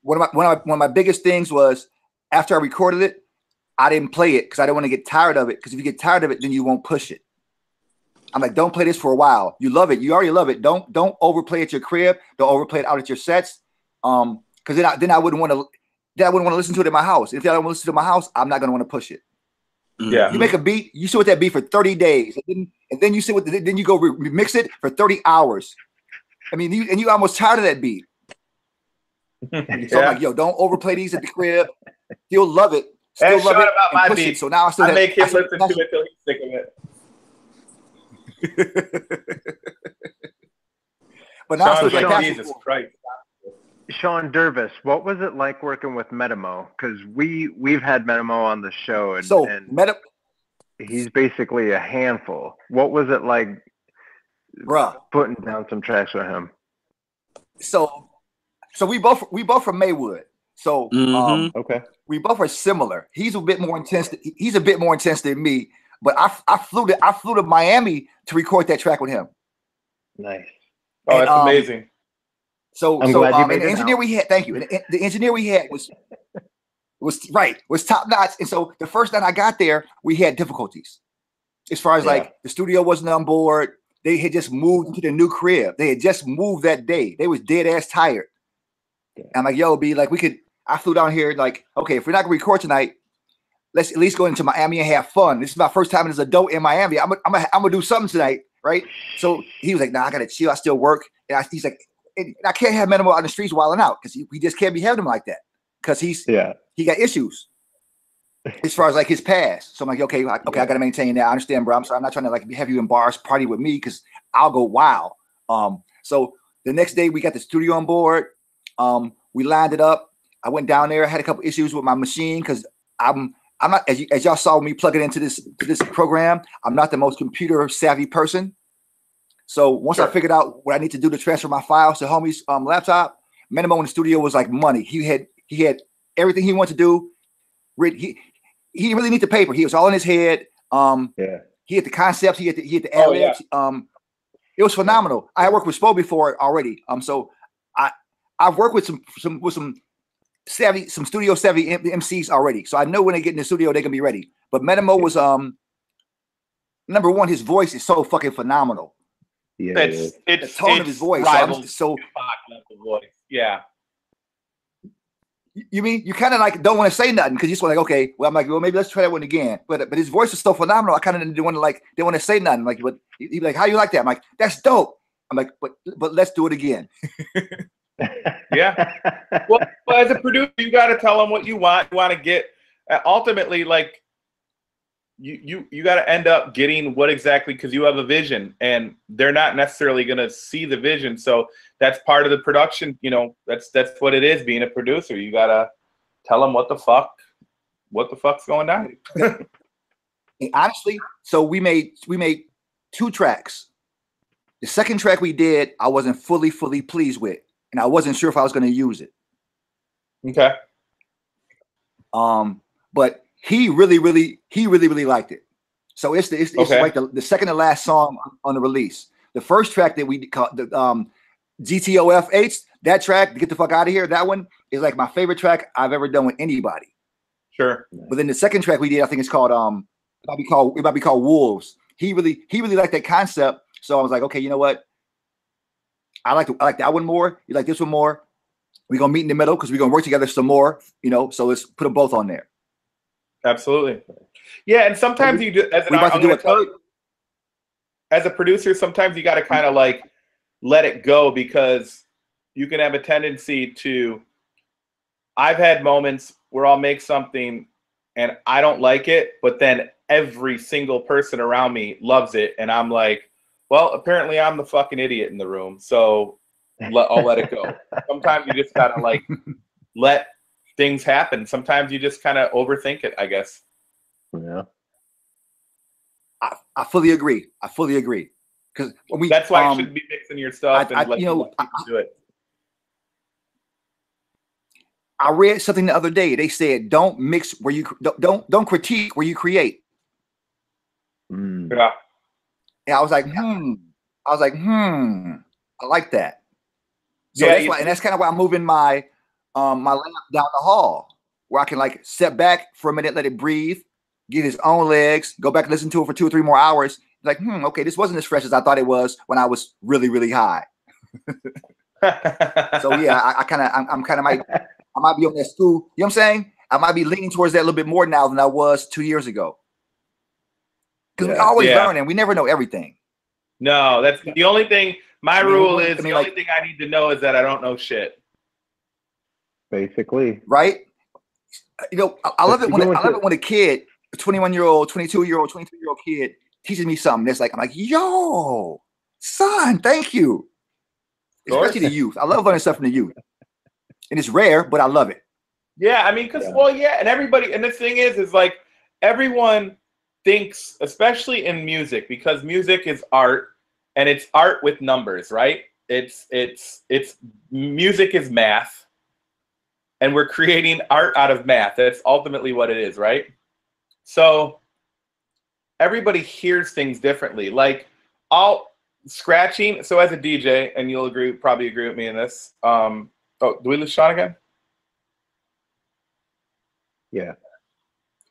Speaker 2: one of my biggest things was, after I recorded it, I didn't play it because I didn't want to get tired of it. Because if you get tired of it, then you won't push it. I'm like, don't play this for a while. You love it. You already love it. Don't overplay at your crib. Don't overplay it out at your sets. Because then I wouldn't want to. Then I wouldn't want to listen to it in my house. If I don't want to listen to it in my house, I'm not going to want to push it.
Speaker 4: Yeah.
Speaker 2: You make a beat. You sit with that beat for 30 days, and then you sit with. Then you go remix it for 30 hours. I mean, you almost tired of that beat. So I'm like, yo, don't overplay these at the crib. You'll love it. Still love it.
Speaker 4: About my beat.
Speaker 2: So now
Speaker 4: I make him listen to it till he's sick of it.
Speaker 2: But now
Speaker 4: Sean, Jesus Christ.
Speaker 1: Shon, Dervis, what was it like working with Metamo? Because we've had Metamo on the show, and he's basically a handful. What was it like, putting down some tracks with him?
Speaker 2: So we both from Maywood. So
Speaker 1: okay,
Speaker 2: we both are similar. He's a bit more intense. He's a bit more intense than me. But I flew to Miami to record that track with him.
Speaker 1: Nice.
Speaker 4: Oh, that's amazing.
Speaker 2: So
Speaker 1: and
Speaker 2: the engineer we had, thank you. And the engineer we had was top notch. And so the first night I got there, we had difficulties. As far as like the studio wasn't on board. They had just moved into the new crib. They had just moved that day. They was dead ass tired. Yeah. I'm like, yo, B, like I flew down here like, okay, if we're not gonna record tonight, let's at least go into Miami and have fun. This is my first time as an adult in Miami. I'm gonna do something tonight, right? So he was like, nah, I gotta chill. I still work. And he's like, I can't have Metamo out in the streets wilding out, because we just can't be having him like that, because he got issues as far as like his past. So I'm like, okay, I gotta maintain that. I understand, bro. I'm sorry, I'm not trying to like have you in bars party with me, because I'll go wild. So the next day we got the studio on board. We lined it up. I went down there. I had a couple issues with my machine, because I'm not, as y'all saw me plug it into this program, I'm not the most computer savvy person. So once I figured out what I need to do to transfer my files to homie's laptop, Metamo in the studio was like money. He had everything he wanted to do. He didn't really need the paper. He was all in his head. He had the concepts. He had the ad-libs. It was phenomenal. I had worked with Spo before already. So I've worked with some studio savvy MCs already. So I know when they get in the studio, they can be ready. But Metamo was number one. His voice is so fucking phenomenal.
Speaker 1: Yeah,
Speaker 2: it's the tone of his voice. So
Speaker 4: voice. Yeah.
Speaker 2: You mean you kind of like don't want to say nothing, because you just want like, okay, well, I'm like, well, maybe let's try that one again. But his voice is so phenomenal. I kind of didn't want to say nothing. Like, but he'd be like, how you like that? I'm like, that's dope. I'm like, but let's do it again.
Speaker 4: Yeah. Well, as a producer, you got to tell them what you want. You want to get ultimately, like, you got to end up getting what exactly, because you have a vision, and they're not necessarily going to see the vision. So that's part of the production. That's what it is, being a producer. You got to tell them what the fuck's going down.
Speaker 2: And honestly, so we made 2 tracks. The second track we did, I wasn't fully pleased with, and I wasn't sure if I was going to use it.
Speaker 4: Okay.
Speaker 2: But he really liked it. So it's like the second to last song on the release. The first track that we called the GTOFH, that track, to Get the Fuck Out of Here, that one is like my favorite track I've ever done with anybody.
Speaker 4: Sure.
Speaker 2: But then the second track we did, I think it's called it might be called Wolves. He really liked that concept. So I was like, okay, you know what? I like that one more. You like this one more. We're gonna meet in the middle because we're gonna work together some more, so let's put them both on there.
Speaker 4: Absolutely. Yeah, and sometimes you do, as,
Speaker 2: We about to do a third.
Speaker 4: As a producer, sometimes you got to kind of like let it go, because you can have a tendency to. I've had moments where I'll make something and I don't like it, but then every single person around me loves it, and I'm like, well, apparently I'm the fucking idiot in the room, so I'll let it go. Sometimes you just gotta like let things happen. Sometimes you just kind of overthink it, I guess.
Speaker 1: Yeah.
Speaker 2: I fully agree. I fully agree. Because
Speaker 4: that's why you shouldn't be mixing your stuff and let people do it.
Speaker 2: I read something the other day. They said, "Don't mix where you don't critique where you create."
Speaker 4: Yeah.
Speaker 2: And I was like, I like that. So that's why, and that's kind of why I'm moving my my lamp down the hall, where I can like step back for a minute, let it breathe, get his own legs, go back and listen to it for 2 or 3 more hours. Like, okay, this wasn't as fresh as I thought it was when I was really, really high. So yeah, I might be on that school. You know what I'm saying? I might be leaning towards that a little bit more now than I was 2 years ago. Because we always learning. We never know everything.
Speaker 4: No, that's the only thing. My rule is the only thing I need to know is that I don't know shit.
Speaker 1: Basically.
Speaker 2: Right? You know, I love it when a kid, a 21-year-old, 22-year-old, 23-year-old kid teaches me something that's like, I'm like, yo, son, thank you. Especially the youth. I love learning stuff from the youth. And it's rare, but I love it.
Speaker 4: Yeah, I mean, because, and everybody, and the thing is like, everyone thinks, especially in music, because music is art, and it's art with numbers, right? It's music is math, and we're creating art out of math. That's ultimately what it is, right? So everybody hears things differently. Like, scratching. So as a DJ, and you'll probably agree with me in this. Oh, do we lose Shon again?
Speaker 1: Yeah.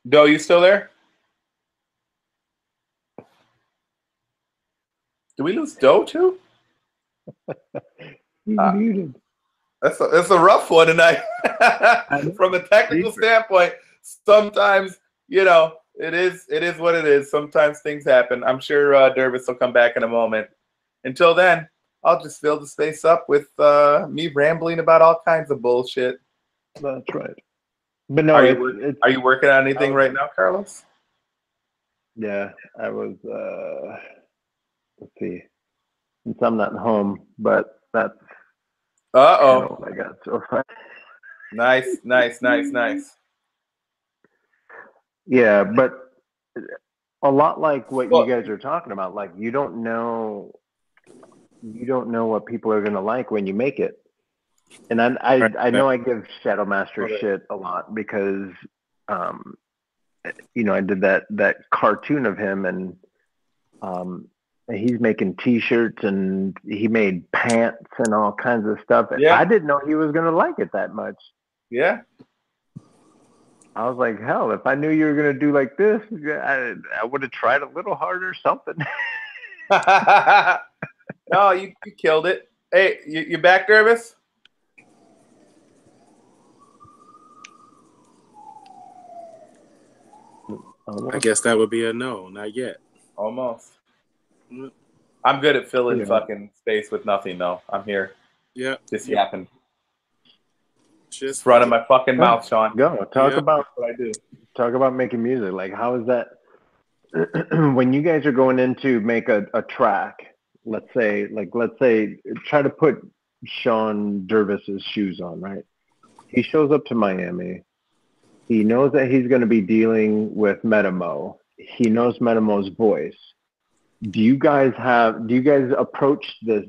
Speaker 4: Do, you still there? Do we lose Doe too?
Speaker 1: He's muted.
Speaker 4: That's a rough one tonight. From a technical standpoint, sometimes, it is what it is. Sometimes things happen. I'm sure Dervis will come back in a moment. Until then, I'll just fill the space up with me rambling about all kinds of bullshit.
Speaker 1: That's right. But no,
Speaker 4: are you working on anything right now, Carlos?
Speaker 1: Yeah, I was. Let's see. Since I'm not home, but that's.
Speaker 4: Uh-oh.
Speaker 1: I got so far.
Speaker 4: Nice.
Speaker 1: Yeah, but a lot like what you guys are talking about. Like, you don't know what people are gonna like when you make it. And I know I give Shadow Master shit a lot because, I did that cartoon of him, and he's making T-shirts, and he made pants and all kinds of stuff.
Speaker 4: Yeah.
Speaker 1: I didn't know he was gonna like it that much.
Speaker 4: Yeah.
Speaker 1: I was like, hell, if I knew you were gonna do like this, I would have tried a little harder or something.
Speaker 4: No, you killed it. Hey, you back, Dervis?
Speaker 3: I guess that would be a no, not yet.
Speaker 4: Almost. I'm good at filling fucking space with nothing, though. I'm here.
Speaker 3: Yeah.
Speaker 4: Just yapping.
Speaker 3: Just
Speaker 4: running my fucking mouth, Shon.
Speaker 1: Go. Talk about
Speaker 4: what I do.
Speaker 1: Talk about making music. Like, how is that when you guys are going in to make a track? Let's say, try to put Shon Dervis's shoes on, right? He shows up to Miami. He knows that he's going to be dealing with Metamo. He knows Metamo's voice. Do you guys approach the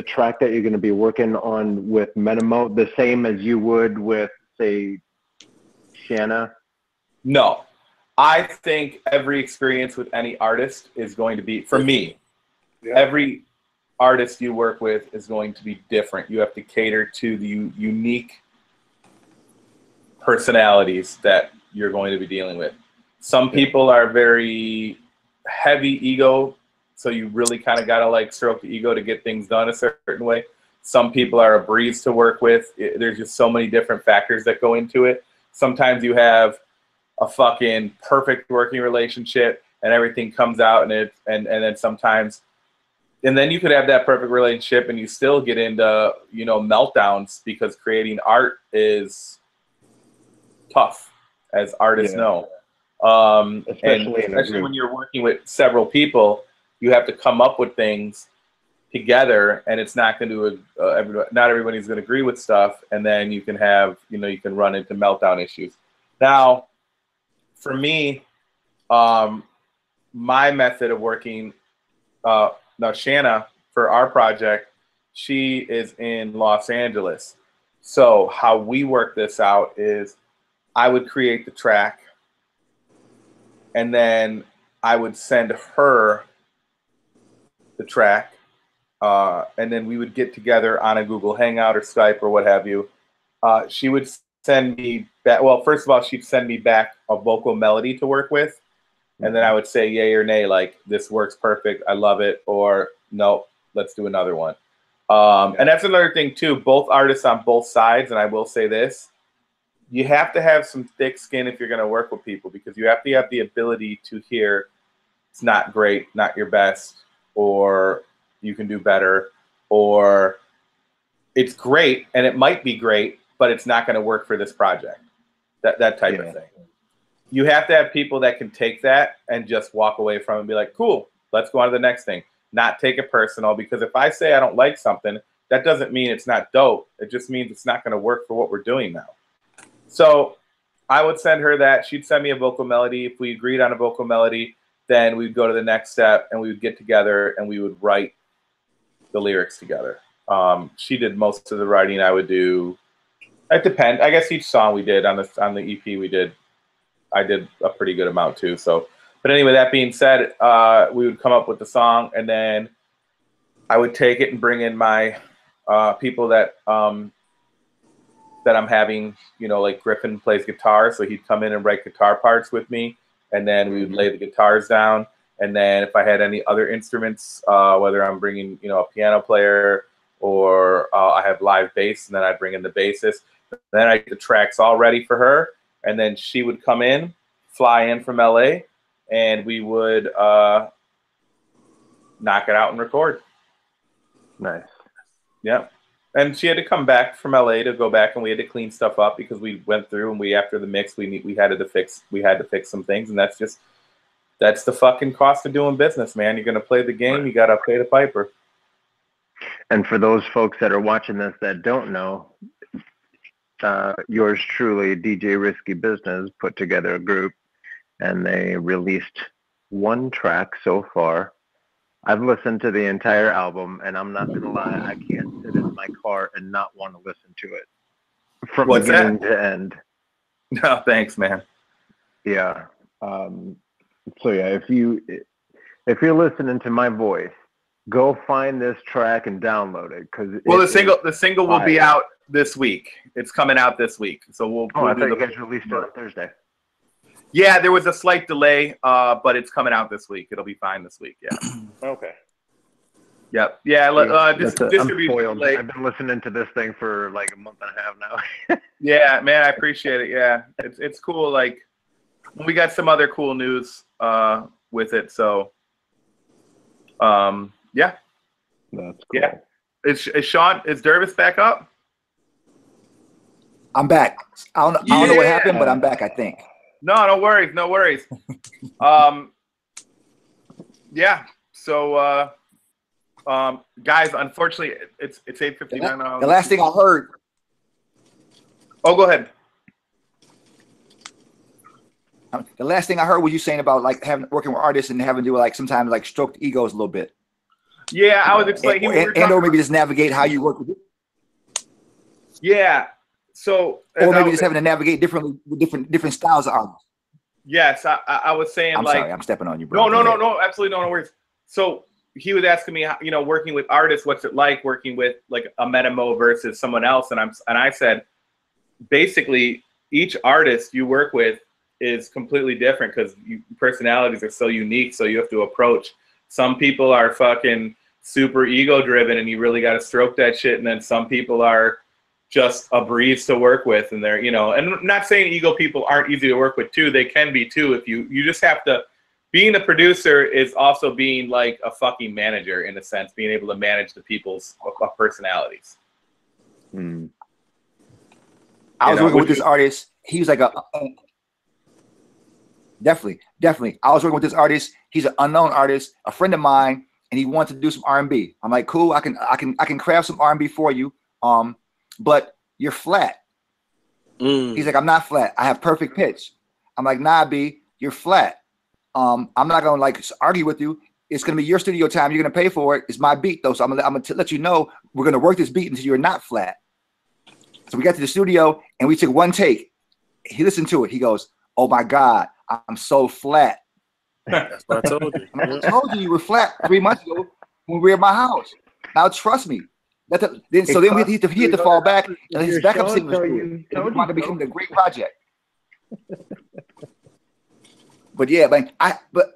Speaker 1: track that you're going to be working on with Metamo the same as you would with, say, Shanna?
Speaker 4: No. I think every experience with any artist is going to be, for me, every artist you work with is going to be different. You have to cater to the unique personalities that you're going to be dealing with. Some people are very heavy ego, so you really kind of got to like stroke the ego to get things done a certain way. Some people are a breeze to work with. There's just so many different factors that go into it. Sometimes you have a fucking perfect working relationship and everything comes out and then sometimes, and then you could have that perfect relationship and you still get into, you know, meltdowns because creating art is tough, as artists know. Especially when you're working with several people, you have to come up with things together, and it's not going to not everybody's going to agree with stuff, and then you can have, you know, you can run into meltdown issues. Now, for me, my method of working, now Shanna, for our project, she is in Los Angeles. So how we work this out is I would create the track, and then I would send her the track, and then we would get together on a Google Hangout or Skype or what have you. She would send me back, well, first of all, she'd send me back a vocal melody to work with, and then I would say yay or nay, like, this works perfect, I love it, or no, let's do another one. And that's another thing too, both artists on both sides, and I will say this, you have to have some thick skin if you're going to work with people, because you have to have the ability to hear it's not great, not your best, or you can do better, or it's great and it might be great, but it's not going to work for this project. That type of thing. You have to have people that can take that and just walk away from it and be like, cool, let's go on to the next thing. Not take it personal, because if I say I don't like something, that doesn't mean it's not dope. It just means it's not going to work for what we're doing now. So I would send her that. She'd send me a vocal melody. If we agreed on a vocal melody, then we'd go to the next step and we would get together and we would write the lyrics together. She did most of the writing. I would do, it depends. I guess each song we did on the EP I did a pretty good amount too. So, but anyway, that being said, we would come up with the song, and then I would take it and bring in my people that I'm having, you know, like Griffin plays guitar, so he'd come in and write guitar parts with me, and then we would lay the guitars down. And then if I had any other instruments, whether I'm bringing, you know, a piano player or I have live bass, and then I'd bring in the bassist. Then I get the tracks all ready for her, and then she would come in, fly in from LA, and we would knock it out and record. Nice. Yeah. And she had to come back from LA to go back, and we had to clean stuff up because we went through and after the mix we had to fix some things, and that's the fucking cost of doing business, man. You're gonna play the game, you gotta pay the piper.
Speaker 1: And for those folks that are watching this that don't know, yours truly, DJ Risky Business, put together a group, and they released one track so far. I've listened to the entire album, and I'm not going to lie, I can't sit in my car and not want to listen to it from beginning to end.
Speaker 4: No, thanks, man.
Speaker 1: Yeah. So yeah, if you're listening to my voice, go find this track and download it, because
Speaker 4: the single will be out this week. It's coming out this week, so we'll
Speaker 1: I thought you guys released it on Thursday.
Speaker 4: Yeah, there was a slight delay, but it's coming out this week. It'll be fine this week. Yeah.
Speaker 1: Okay.
Speaker 4: Yep. Yeah.
Speaker 1: Distribution delay. I've been listening to this thing for like a month and a half now.
Speaker 4: Yeah, man, I appreciate it. Yeah, it's cool. Like, we got some other cool news with it. So, yeah.
Speaker 1: That's cool.
Speaker 4: Yeah. Is Shon? Is Dervis back up?
Speaker 2: I'm back. I don't know what happened, but I'm back, I think.
Speaker 4: No worries. No worries. Yeah. So, guys, unfortunately, it's 8:59 now.
Speaker 2: The last thing I heard.
Speaker 4: Oh, go ahead.
Speaker 2: The last thing I heard was you saying about like working with artists and having to like sometimes like stroke the egos a little bit.
Speaker 4: Yeah, I was explaining.
Speaker 2: Or maybe just navigate how you work with it.
Speaker 4: Yeah. So,
Speaker 2: or maybe just having to navigate differently with different styles of artists.
Speaker 4: Yes, I was saying. I'm
Speaker 2: sorry, I'm stepping on you, bro.
Speaker 4: No, absolutely no worries. So he was asking me, you know, working with artists, what's it like working with like a Metamo versus someone else, and I said, basically, each artist you work with is completely different because personalities are so unique. So you have to approach. Some people are fucking super ego driven, and you really got to stroke that shit, and then some people are just a breeze to work with, and they're, you know, and I'm not saying ego people aren't easy to work with too. They can be too. If you just have to. Being a producer is also being like a fucking manager in a sense, being able to manage the people's personalities.
Speaker 2: I was working with this artist. He was like definitely. I was working with this artist. He's an unknown artist, a friend of mine, and he wanted to do some R&B. I'm like, cool. I can craft some R&B for you. But you're flat. He's like, I'm not flat. I have perfect pitch. I'm like, nah, B, you're flat. I'm not gonna like argue with you. It's gonna be your studio time. You're gonna pay for it. It's my beat though, so I'm gonna let you know we're gonna work this beat until you're not flat. So we got to the studio and we took one take. He listened to it. He goes, "Oh my God, I'm so flat."
Speaker 3: That's what I told you.
Speaker 2: I told you were flat 3 months ago when we were at my house. Now trust me. Then he had to fall back, and his backup singer was good. It wanted to become a great project. But yeah, but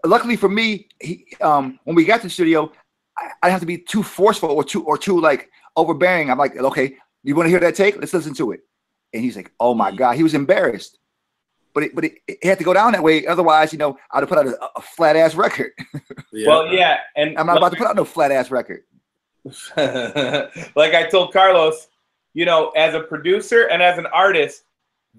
Speaker 2: luckily for me, when we got to the studio, I didn't have to be too forceful or too like overbearing. I'm like, okay, you want to hear that take? Let's listen to it. And he's like, oh my God, he was embarrassed. But it had to go down that way. Otherwise, you know, I'd have put out a flat ass record.
Speaker 4: Yeah. Well, yeah, and
Speaker 2: I'm not about to put out no flat ass record.
Speaker 4: Like I told Carlos, you know, as a producer and as an artist,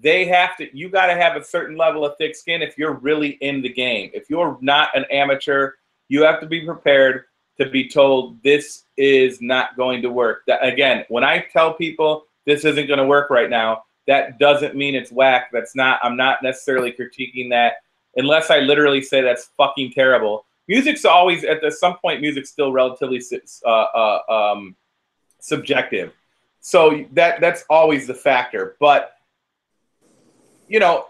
Speaker 4: you got to have a certain level of thick skin if you're really in the game. If you're not an amateur, you have to be prepared to be told this is not going to work. Again, when I tell people this isn't going to work right now, that doesn't mean it's whack. I'm not necessarily critiquing that unless I literally say that's fucking terrible. Music's always, at some point, music's still relatively subjective. So that's always the factor. But you know,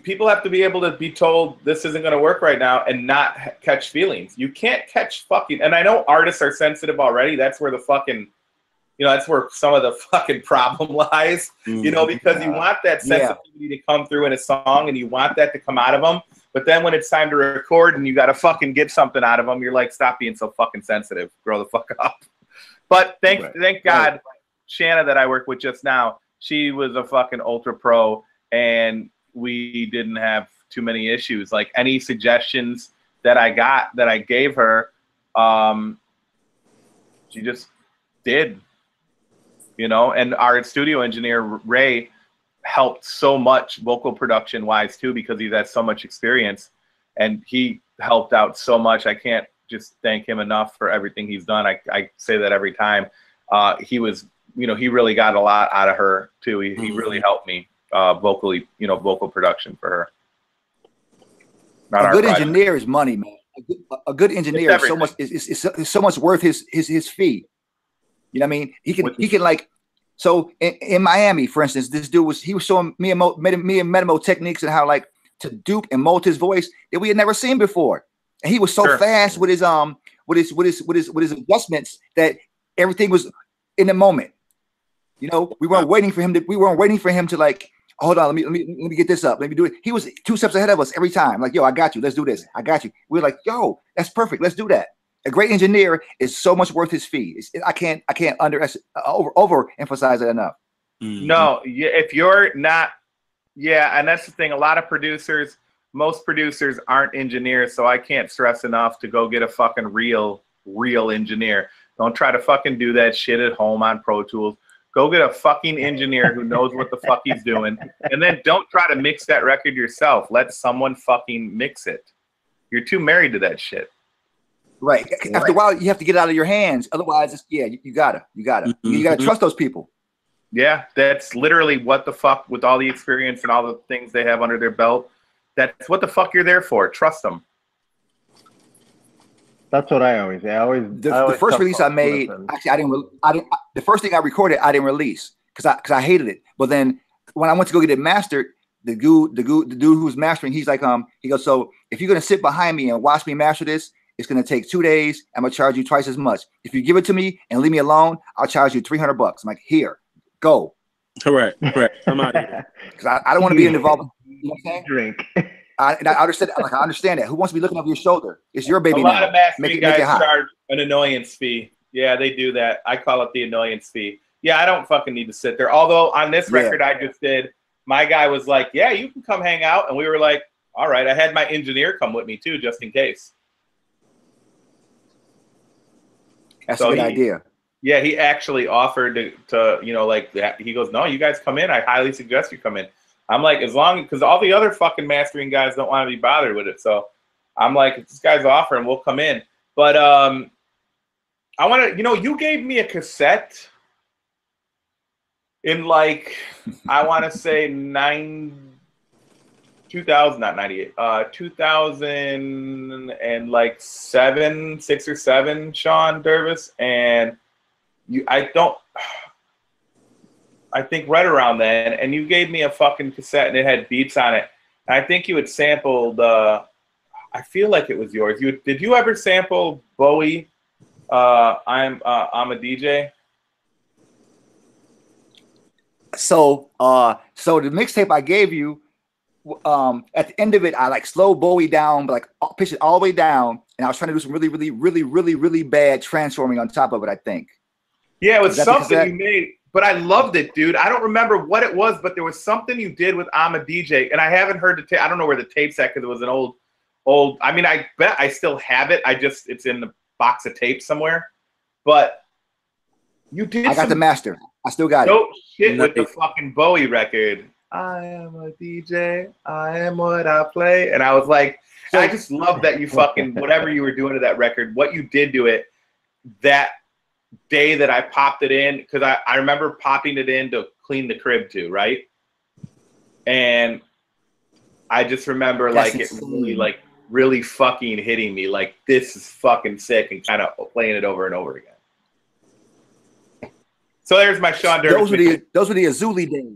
Speaker 4: people have to be able to be told this isn't going to work right now and not catch feelings. You can't catch fucking, and I know artists are sensitive already. That's where the fucking, you know, that's where some of the fucking problem lies, you know, because you want that sensitivity to come through in a song and you want that to come out of them. But then when it's time to record and you got to fucking get something out of them, you're like, stop being so fucking sensitive. Grow the fuck up. But thank God, Shanna that I work with just now, she was a fucking ultra pro. And we didn't have too many issues. Like any suggestions that I gave her, she just did, you know. And our studio engineer, Ray, helped so much vocal production wise too, because he's had so much experience and he helped out so much. I can't just thank him enough for everything he's done. I say that every time. He was, you know, he really got a lot out of her too. He really helped me. Vocally, you know, vocal production for her.
Speaker 2: A good engineer is money, man. A good engineer is so much worth his fee. You know what I mean? He can like, so in Miami, for instance, this dude was showing me and Metamo techniques and how like to dupe and mold his voice that we had never seen before. And he was so fast with his adjustments that everything was in the moment. You know, we weren't waiting for him to like, hold on, let me get this up. Let me do it. He was 2 steps ahead of us every time. Like, yo, I got you. Let's do this. I got you. We're like, yo, that's perfect. Let's do that. A great engineer is so much worth his fee. I can't overemphasize it enough.
Speaker 4: No, if you're not, and that's the thing. A lot of producers, most producers aren't engineers, so I can't stress enough to go get a fucking real engineer. Don't try to fucking do that shit at home on Pro Tools. Go get a fucking engineer who knows what the fuck he's doing. And then don't try to mix that record yourself. Let someone fucking mix it. You're too married to that shit.
Speaker 2: Right. After a while, you have to get it out of your hands. Otherwise, you gotta trust those people.
Speaker 4: Yeah, that's literally what the fuck, with all the experience and all the things they have under their belt. That's what the fuck you're there for. Trust them.
Speaker 1: That's what I always say.
Speaker 2: The first release I made, actually, I didn't. The first thing I recorded, I didn't release because I hated it. But then when I went to go get it mastered, the dude who's mastering, he's like, he goes, so if you're gonna sit behind me and watch me master this, it's gonna take 2 days. I'm gonna charge you twice as much. If you give it to me and leave me alone, I'll charge you $300. I'm like, here, go.
Speaker 3: Right. I'm out here.
Speaker 2: Because I don't want to be involved. You know what I'm saying?
Speaker 1: Drink.
Speaker 2: I understand. Like, I understand that. Who wants to be looking over your shoulder? It's your baby.
Speaker 4: A lot of mastering guys charge an annoyance fee. Yeah, they do that. I call it the annoyance fee. yeah, I don't fucking need to sit there. Although on this record I just did, my guy was like, yeah, you can come hang out. And we were like, all right. I had my engineer come with me too, just in case.
Speaker 2: That's a good idea.
Speaker 4: Yeah, he actually offered to you know, like, he goes, no, you guys come in. I highly suggest you come in. I'm like, as long, because all the other fucking mastering guys don't want to be bothered with it. So I'm like, if this guy's offering, we'll come in. But I want to, you know, you gave me a cassette in like, I want to say 2000, not 98, 2007, 6 or 7, Shon Dervis, and I think right around then, and you gave me a fucking cassette and it had beats on it. And I think you had sampled, I feel like it was yours. Did you ever sample Bowie, I'm a DJ?
Speaker 2: So the mixtape I gave you, at the end of it, I like slowed Bowie down, but like pitched it all the way down, and I was trying to do some really bad transforming on top of it, I think. Yeah,
Speaker 4: it was something you made, but I loved it, dude. I don't remember what it was, but there was something you did with I'm a DJ, and I haven't heard the tape. I don't know where the tape's at because it was an old. I mean, I bet I still have it. It's in the box of tapes somewhere. But you did.
Speaker 2: I got the master. I still got
Speaker 4: it. Shit with the fucking Bowie record. I am a DJ. I am what I play. And I was like, I just love that you fucking, whatever you were doing to that record, what you did to it that day that I popped it in, because I remember popping it in to clean the crib too, right? And I just remember really fucking hitting me like, this is fucking sick, and kind of playing it over and over again. So there's my Shon Dervis.
Speaker 2: Those were the Azuli days.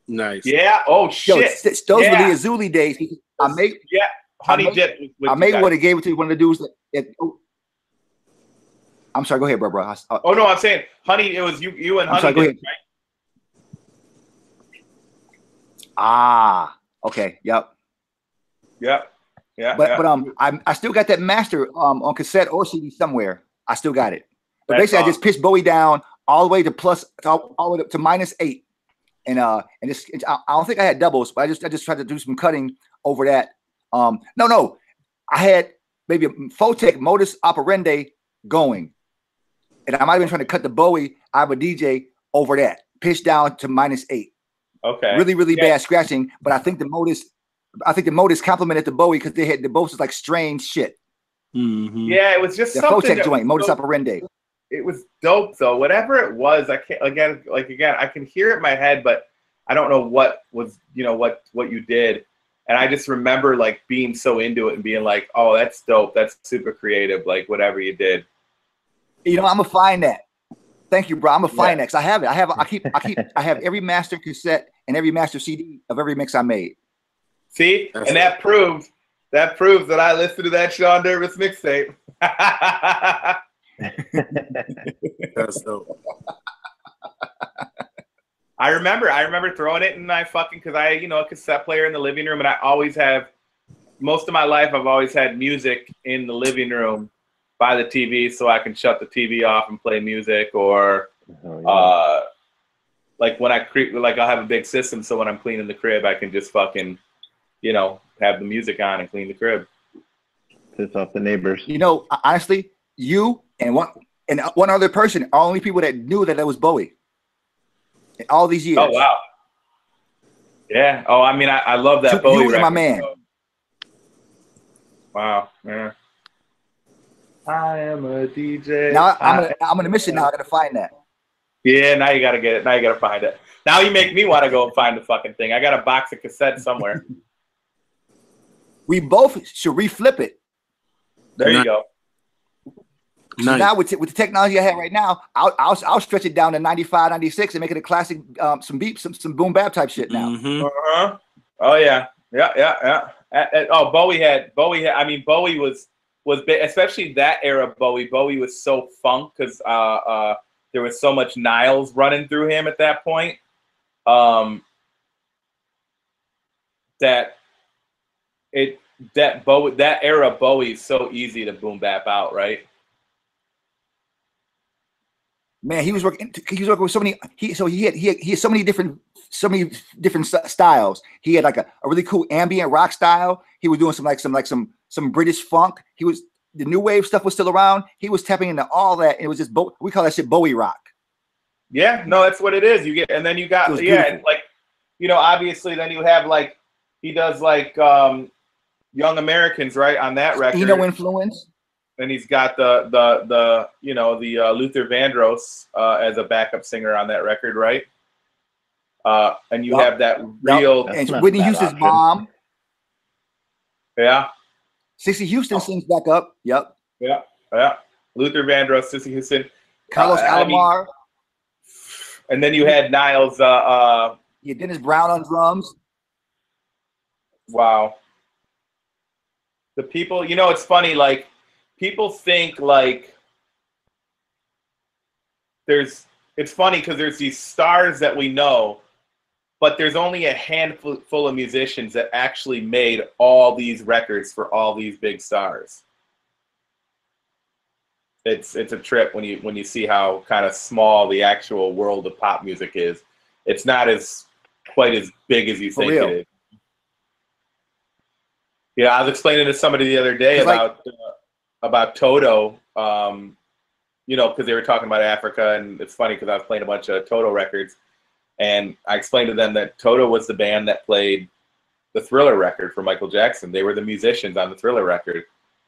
Speaker 3: Nice.
Speaker 4: Yeah. Oh shit.
Speaker 2: Those were the Azuli days. I made
Speaker 4: Honey Dip.
Speaker 2: I made what it gave it to one of the dudes. I'm sorry. Go ahead, bro.
Speaker 4: Oh no, I'm saying Honey. It was you and Honey Dip, right?
Speaker 2: Ah. Okay. Yep.
Speaker 4: Yep. Yeah.
Speaker 2: But I still got that master on cassette or CD somewhere. I still got it. But basically, I just pitched Bowie down all the way to all the way to -8. And I don't think I had doubles, but I just tried to do some cutting over that. No, I had maybe a Photech modus operandi going, and I might have been trying to cut the Bowie I'm a DJ over that, pitch down to -8.
Speaker 4: Okay.
Speaker 2: Really bad scratching, but I think the modus complimented the Bowie because they had the both was like strange shit.
Speaker 3: Mm-hmm.
Speaker 4: Yeah, it was just
Speaker 2: the
Speaker 4: something
Speaker 2: Photech joint, modus operandi.
Speaker 4: It was dope though. Whatever it was, I can't again. I can hear it in my head, but I don't know what was, what you did. And I just remember like being so into it and being like, oh, that's dope. That's super creative. Like whatever you did.
Speaker 2: I'm gonna find that. Thank you, bro. I'm gonna find that. 'Cause I have it. I have every master cassette and every master CD of every mix I made.
Speaker 4: See, and that proves that I listened to that Shon Dervis mixtape.
Speaker 3: That's dope.
Speaker 4: I remember throwing it in because I, a cassette player in the living room, and I always have, most of my life, I've always had music in the living room by the TV, so I can shut the TV off and play music, or like when I'll have a big system, so when I'm cleaning the crib, I can just fucking, have the music on and clean the crib.
Speaker 1: Piss off the neighbors.
Speaker 2: Honestly, you and one other person are only people that knew that was Bowie. In all these years.
Speaker 4: Oh wow. Yeah. Oh, I mean, I love that Bowie
Speaker 2: record. You my man.
Speaker 4: So. Wow. Yeah. I am a DJ.
Speaker 2: Now I'm gonna miss it. Now I gotta find that.
Speaker 4: Yeah. Now you gotta get it. Now you gotta find it. Now you make me want to go and find the fucking thing. I got a box of cassettes somewhere.
Speaker 2: We both should reflip it.
Speaker 4: There you go.
Speaker 2: So nice. Now with the technology I have right now, I'll stretch it down to 95, 96 and make it a classic, some boom bap type shit now.
Speaker 4: Mm-hmm. Oh yeah. Oh, Bowie had. I mean, Bowie was especially that era. Bowie was so funk because there was so much Niles running through him at that point. That era Bowie is so easy to boom bap out, right?
Speaker 2: Man, he was working with so many. He had so many different styles. He had like a really cool ambient rock style. He was doing some British funk. The new wave stuff was still around. He was tapping into all that. And it was just we call that shit Bowie rock.
Speaker 4: Yeah, no, that's what it is. You get, and then you got and like, you know, obviously then you have like he does like Young Americans, right, on that record.
Speaker 2: You know, influence.
Speaker 4: And he's got the Luther Vandross as a backup singer on that record, right? And you have that real
Speaker 2: and Whitney Houston's mom.
Speaker 4: Yeah.
Speaker 2: Sissy Houston sings back up. Yep.
Speaker 4: Yeah. Luther Vandross, Sissy Houston,
Speaker 2: Carlos Alomar.
Speaker 4: And then you had Niles.
Speaker 2: Dennis Brown on drums.
Speaker 4: Wow. The people, you know, it's funny, like, people think like it's funny because there's these stars that we know, but there's only a handful of musicians that actually made all these records for all these big stars. It's a trip when you see how kind of small the actual world of pop music is. It's not quite as big as you think it is. Yeah, I was explaining to somebody the other day about Toto, you know, because they were talking about Africa, and it's funny because I was playing a bunch of Toto records, and I explained to them that Toto was the band that played the Thriller record for Michael Jackson. They were the musicians on the Thriller record,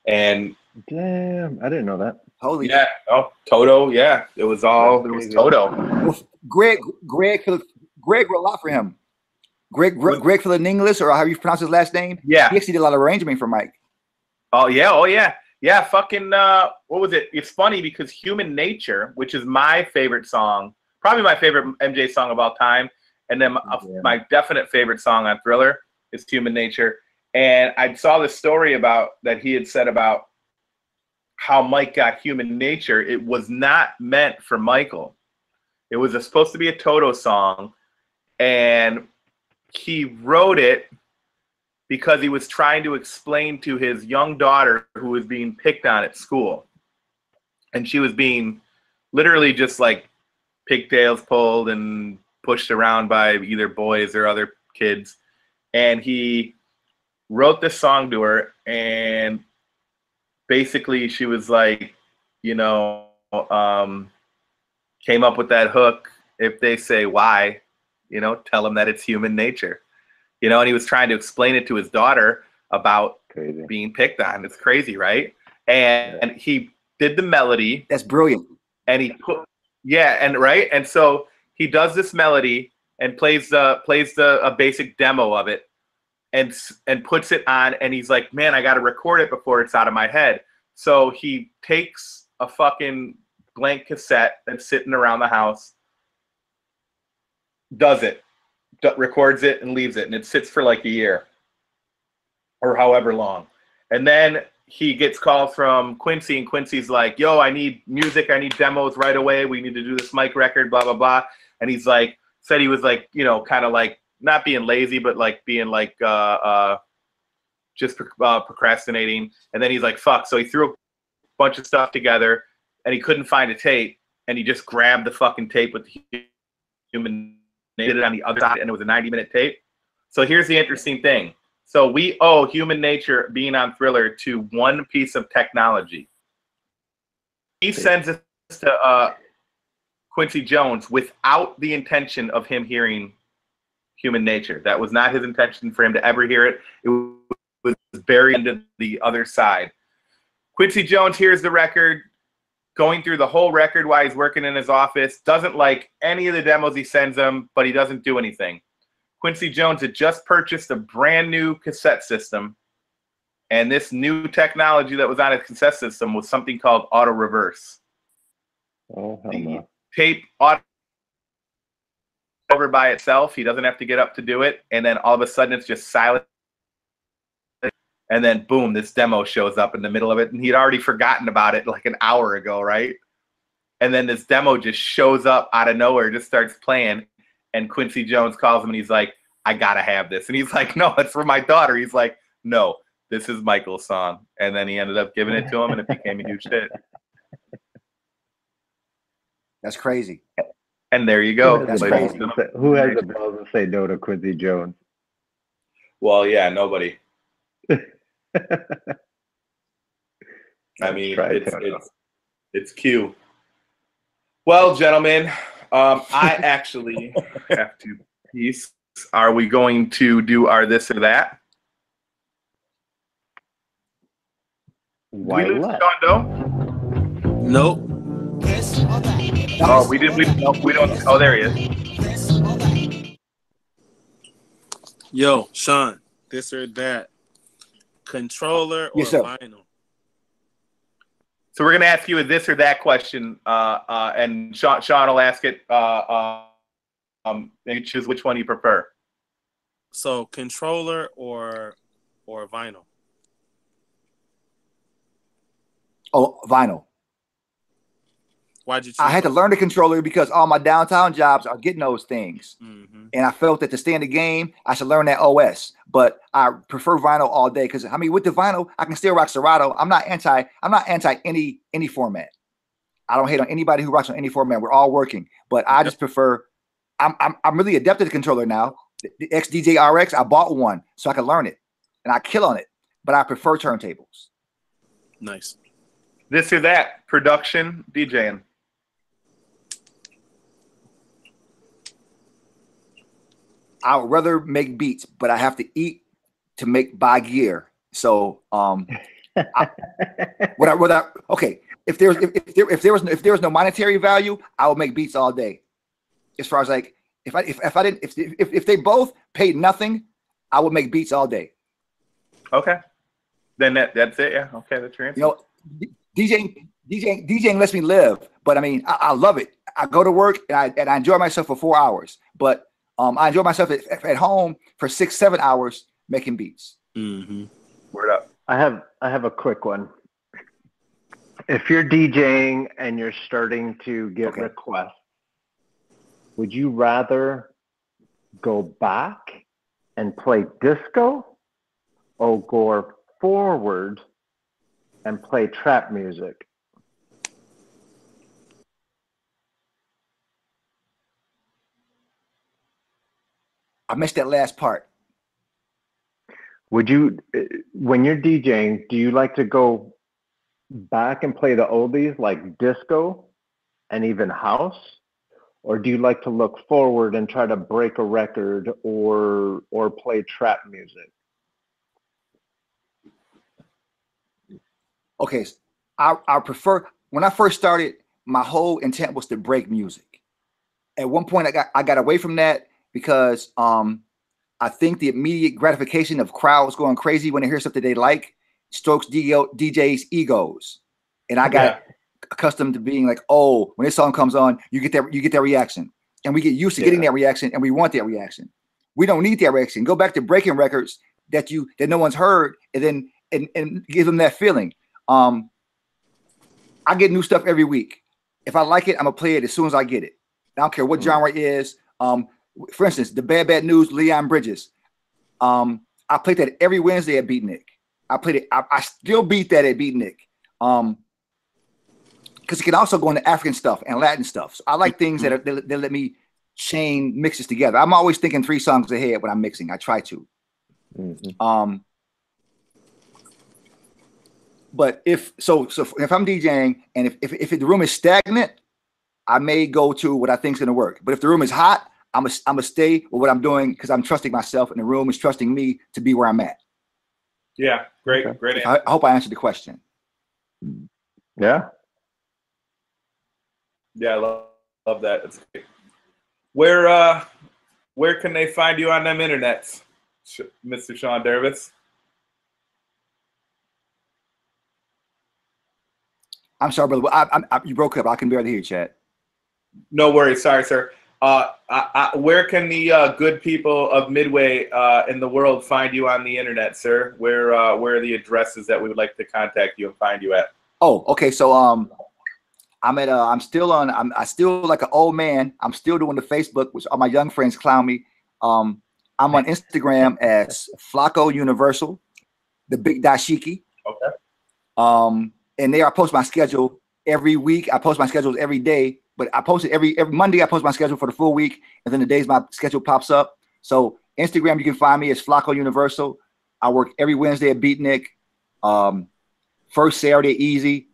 Speaker 4: and
Speaker 1: damn, I didn't know that.
Speaker 2: Holy
Speaker 4: yeah, oh, Toto, yeah, it was Toto.
Speaker 2: Well, Greg wrote a lot for him. Greg Philoninglis, or how you pronounce his last name?
Speaker 4: Yeah,
Speaker 2: he actually did a lot of arrangement for Mike.
Speaker 4: Oh yeah. Yeah, fucking, what was it? It's funny because Human Nature, which is my favorite song, probably my favorite MJ song of all time, and then my definite favorite song on Thriller is Human Nature. And I saw this story that he had said about how Mike got Human Nature. It was not meant for Michael. It was supposed to be a Toto song, and he wrote it because he was trying to explain to his young daughter who was being picked on at school. And she was being literally just like pigtails pulled and pushed around by either boys or other kids. And he wrote this song to her, and basically she was like, you know, came up with that hook. If they say why, you know, tell them that it's human nature. You know, and he was trying to explain it to his daughter about being picked on. It's crazy, right? And he did the melody.
Speaker 2: That's brilliant.
Speaker 4: And he and so he does this melody and plays a basic demo of it, and puts it on. And he's like, man, I got to record it before it's out of my head. So he takes a fucking blank cassette that's sitting around the house, does it, records it, and leaves it, and it sits for like a year or however long. And then he gets calls from Quincy, and Quincy's like, yo, I need music, I need demos right away, we need to do this Mike record, blah blah blah. And he's like, said he was like, you know, kind of like not being lazy, but like being like just procrastinating. And then he's like, fuck. So he threw a bunch of stuff together, and he couldn't find a tape, and he just grabbed the fucking tape with the human, did it on the other side, and it was a 90-minute tape. So here's the interesting thing. So we owe Human Nature being on Thriller to one piece of technology. He sends this to Quincy Jones without the intention of him hearing Human Nature. That was not his intention for him to ever hear it. It was buried into the other side. Quincy Jones hears the record, going through the whole record while he's working in his office, doesn't like any of the demos he sends him, but he doesn't do anything. Quincy Jones had just purchased a brand new cassette system, and this new technology that was on his cassette system was something called auto reverse.
Speaker 1: Oh, hell no.
Speaker 4: Tape auto over by itself. He doesn't have to get up to do it, and then all of a sudden it's just silent. And then boom, this demo shows up in the middle of it, and he'd already forgotten about it like an hour ago, right? And then this demo just shows up out of nowhere, just starts playing, and Quincy Jones calls him, and he's like, I gotta have this. And he's like, no, it's for my daughter. He's like, no, this is Michael's song. And then he ended up giving it to him, and it became a huge hit.
Speaker 2: That's crazy.
Speaker 4: And there you go.
Speaker 2: That's
Speaker 4: ladies
Speaker 2: crazy.
Speaker 4: and gentlemen.
Speaker 1: Who has the balls to say no to Quincy Jones?
Speaker 4: Well, yeah, nobody. I mean, it's Q. Well, gentlemen, I actually have to piece. Are we going to do our this or that?
Speaker 1: Why
Speaker 4: Did we lose
Speaker 1: not?
Speaker 4: Shon Doe?
Speaker 3: Nope.
Speaker 4: Oh, we did. Nope, we don't. Oh, there he is.
Speaker 3: Yo, Shon, this or that. Controller or
Speaker 2: Yes, sir.
Speaker 3: vinyl?
Speaker 4: So we're gonna ask you a this or that question, and Shon will ask it. And you choose which one you prefer.
Speaker 3: So controller or vinyl?
Speaker 2: Oh, vinyl.
Speaker 3: Why'd you choose?
Speaker 2: I had to learn the controller because all my downtown jobs are getting those things.
Speaker 3: Mm-hmm.
Speaker 2: And I felt that to stay in the game, I should learn that OS. But I prefer vinyl all day because I mean, with the vinyl, I can still rock Serato. I'm not anti any format. I don't hate on anybody who rocks on any format. We're all working, but I just prefer. I'm really adept at the controller now. The XDJ RX, I bought one so I can learn it, and I kill on it. But I prefer turntables.
Speaker 3: Nice.
Speaker 4: This or that, production, DJing.
Speaker 2: I would rather make beats, but I have to eat to buy gear. So, okay. If there was no monetary value, I would make beats all day. As far as like, if they both paid nothing, I would make beats all day.
Speaker 4: Okay. Then that's it. Yeah. Okay. That's your answer.
Speaker 2: You know, DJing lets me live, but I mean, I love it. I go to work and I enjoy myself for 4 hours, but I enjoy myself at home for 6-7 hours making beats.
Speaker 3: Mm-hmm.
Speaker 4: Word up.
Speaker 1: I have a quick one. If you're DJing and you're starting to get requests, would you rather go back and play disco or go forward and play trap music?
Speaker 2: I missed that last part.
Speaker 1: Would you, when you're DJing, do you like to go back and play the oldies like disco and even house? Or do you like to look forward and try to break a record or play trap music?
Speaker 2: Okay, I prefer, when I first started, my whole intent was to break music. At one point, I got away from that because I think the immediate gratification of crowds going crazy when they hear something they like strokes DJs' egos, and I got accustomed to being like, oh, when this song comes on, you get that reaction, and we get used to getting that reaction, and we want that reaction. We don't need that reaction. Go back to breaking records that no one's heard, and then and give them that feeling. I get new stuff every week. If I like it, I'm gonna play it as soon as I get it. I don't care what genre it is. For instance, the Bad News, Leon Bridges. I played that every Wednesday at Beatnik. I played it. I still beat that at Beatnik. Because it can also go into African stuff and Latin stuff. So I like things that let me chain mixes together. I'm always thinking 3 songs ahead when I'm mixing. I try to. But if I'm DJing and if the room is stagnant, I may go to what I think is going to work. But if the room is hot, I'm gonna stay with what I'm doing because I'm trusting myself and the room is trusting me to be where I'm at.
Speaker 4: Yeah, great answer.
Speaker 2: I hope I answered the question.
Speaker 1: Yeah.
Speaker 4: Yeah, I love that. That's great. Where can they find you on them internets, Mr. Shon Dervis?
Speaker 2: I'm sorry, brother. You broke up. I can barely hear you, Chad.
Speaker 4: No worries. Sorry, sir. Where can the good people of Midway in the world find you on the internet, sir? Where are the addresses that we would like to contact you and find you at?
Speaker 2: Oh, okay. So I'm still like an old man. I'm still doing the Facebook, which all my young friends clown me. I'm on Instagram as Flacco Universal, the Big Dashiki.
Speaker 4: Okay.
Speaker 2: And there I post my schedule every week. I post my schedules every day. but I post it every Monday. I post my schedule for the full week, and then the days my schedule pops up. So Instagram, you can find me as Flacco Universal. I work every Wednesday at Beatnik, first Saturday at Easy,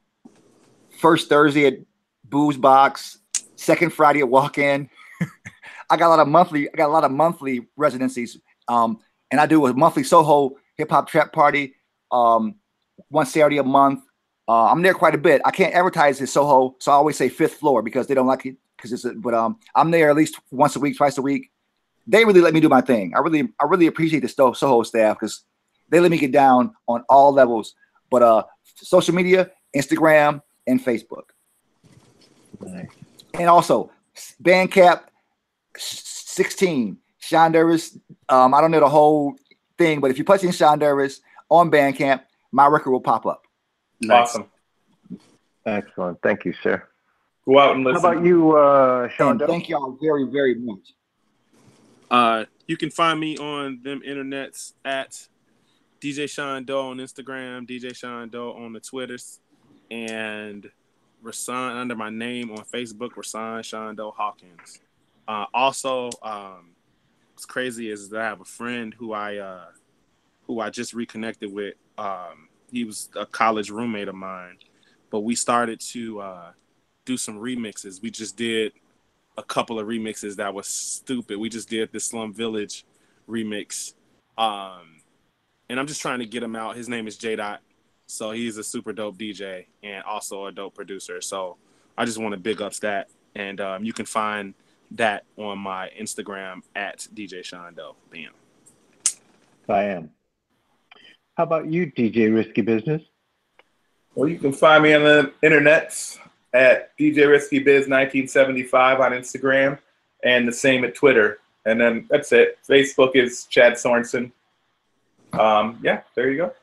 Speaker 2: first Thursday at Booze Box, second Friday at Walk-In. I got a lot of monthly residencies. And I do a monthly Soho hip hop trap party, one Saturday a month. I'm there quite a bit. I can't advertise at Soho, so I always say 5th floor because they don't like it. But I'm there at least once a week, twice a week. They really let me do my thing. I really appreciate the Soho staff because they let me get down on all levels. But social media, Instagram and Facebook. Nice. And also Bandcamp 16, Shon Dervis. I don't know the whole thing, but if you punch in Shon Dervis on Bandcamp, my record will pop up.
Speaker 4: Awesome.
Speaker 1: Excellent. Thank you, sir.
Speaker 4: Go out and listen.
Speaker 1: How about you, Shon?
Speaker 2: Thank y'all very, very much.
Speaker 3: You can find me on them internets at DJ Shon Doe on Instagram, DJ Shon Doe on the Twitters, and Rasan under my name on Facebook, Rasan Shon Doe Hawkins. Also, what's crazy is that I have a friend who I just reconnected with. He was a college roommate of mine, but we started to do some remixes. We just did a couple of remixes that was stupid. We just did the Slum Village remix. And I'm just trying to get him out. His name is J Dot. So he's a super dope DJ and also a dope producer. So I just want to big up that. And you can find that on my Instagram at DJ Shon Doe. Bam.
Speaker 1: I am. How about you, DJ Risky Business?
Speaker 4: Well, you can find me on the internet at DJ Risky Biz 1975 on Instagram, and the same at Twitter. And then that's it. Facebook is Chad Sorensen. Yeah, there you go.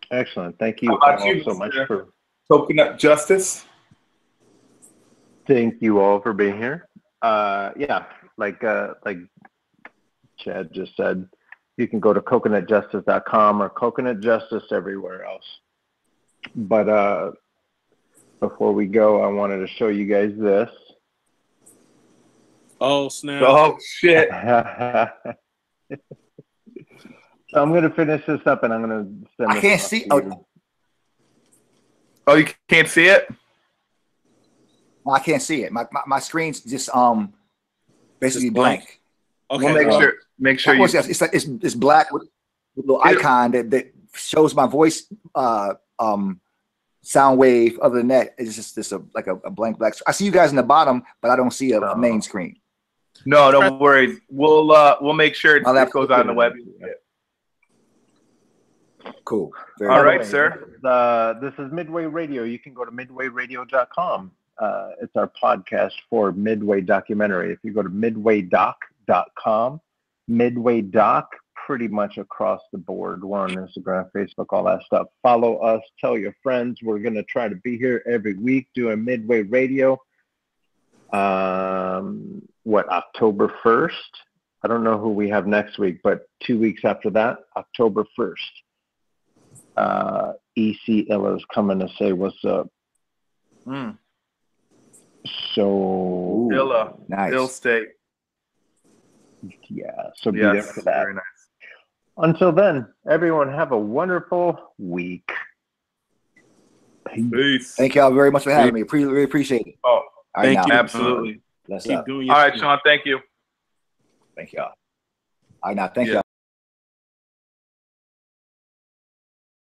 Speaker 1: Excellent. Thank you
Speaker 4: all
Speaker 1: you, so much for
Speaker 4: Coconut Justice.
Speaker 1: Thank you all for being here. Yeah, like Chad just said, you can go to coconutjustice.com or Coconut Justice everywhere else. But before we go, I wanted to show you guys this.
Speaker 3: Oh, snap.
Speaker 4: Oh, shit.
Speaker 1: So I'm going to finish this up and I'm going to send this.
Speaker 2: I can't see.
Speaker 4: Oh, you can't see it?
Speaker 2: Well, I can't see it. My screen's just basically blank.
Speaker 3: Okay.
Speaker 4: We'll make sure you.
Speaker 2: It's black with a little icon that shows my voice sound wave. Other than that, it's just like a blank black. I see you guys in the bottom, but I don't see a main screen.
Speaker 4: No, don't worry. We'll make sure it goes on the web.
Speaker 2: Cool.
Speaker 4: All right, sir.
Speaker 1: This is Midway Radio. You can go to midwayradio.com. It's our podcast for Midway Documentary. If you go to midwaydoc.com, Midway Doc, pretty much across the board. We're on Instagram, Facebook, all that stuff. Follow us. Tell your friends. We're going to try to be here every week doing Midway Radio. October 1st? I don't know who we have next week, but 2 weeks after that, October 1st. EC Illa's coming to say what's up. So
Speaker 4: Illa,
Speaker 2: nice.
Speaker 4: Ill State.
Speaker 1: Yeah, so be there for that. Very nice. Until then, everyone have a wonderful week.
Speaker 4: Peace.
Speaker 2: Thank y'all very much for having me. Really appreciate it.
Speaker 4: Oh,
Speaker 3: thank you.
Speaker 4: Absolutely.
Speaker 2: Keep
Speaker 3: doing your
Speaker 4: All right, Shon, thank you.
Speaker 2: Thank y'all. All right, now, thank y'all.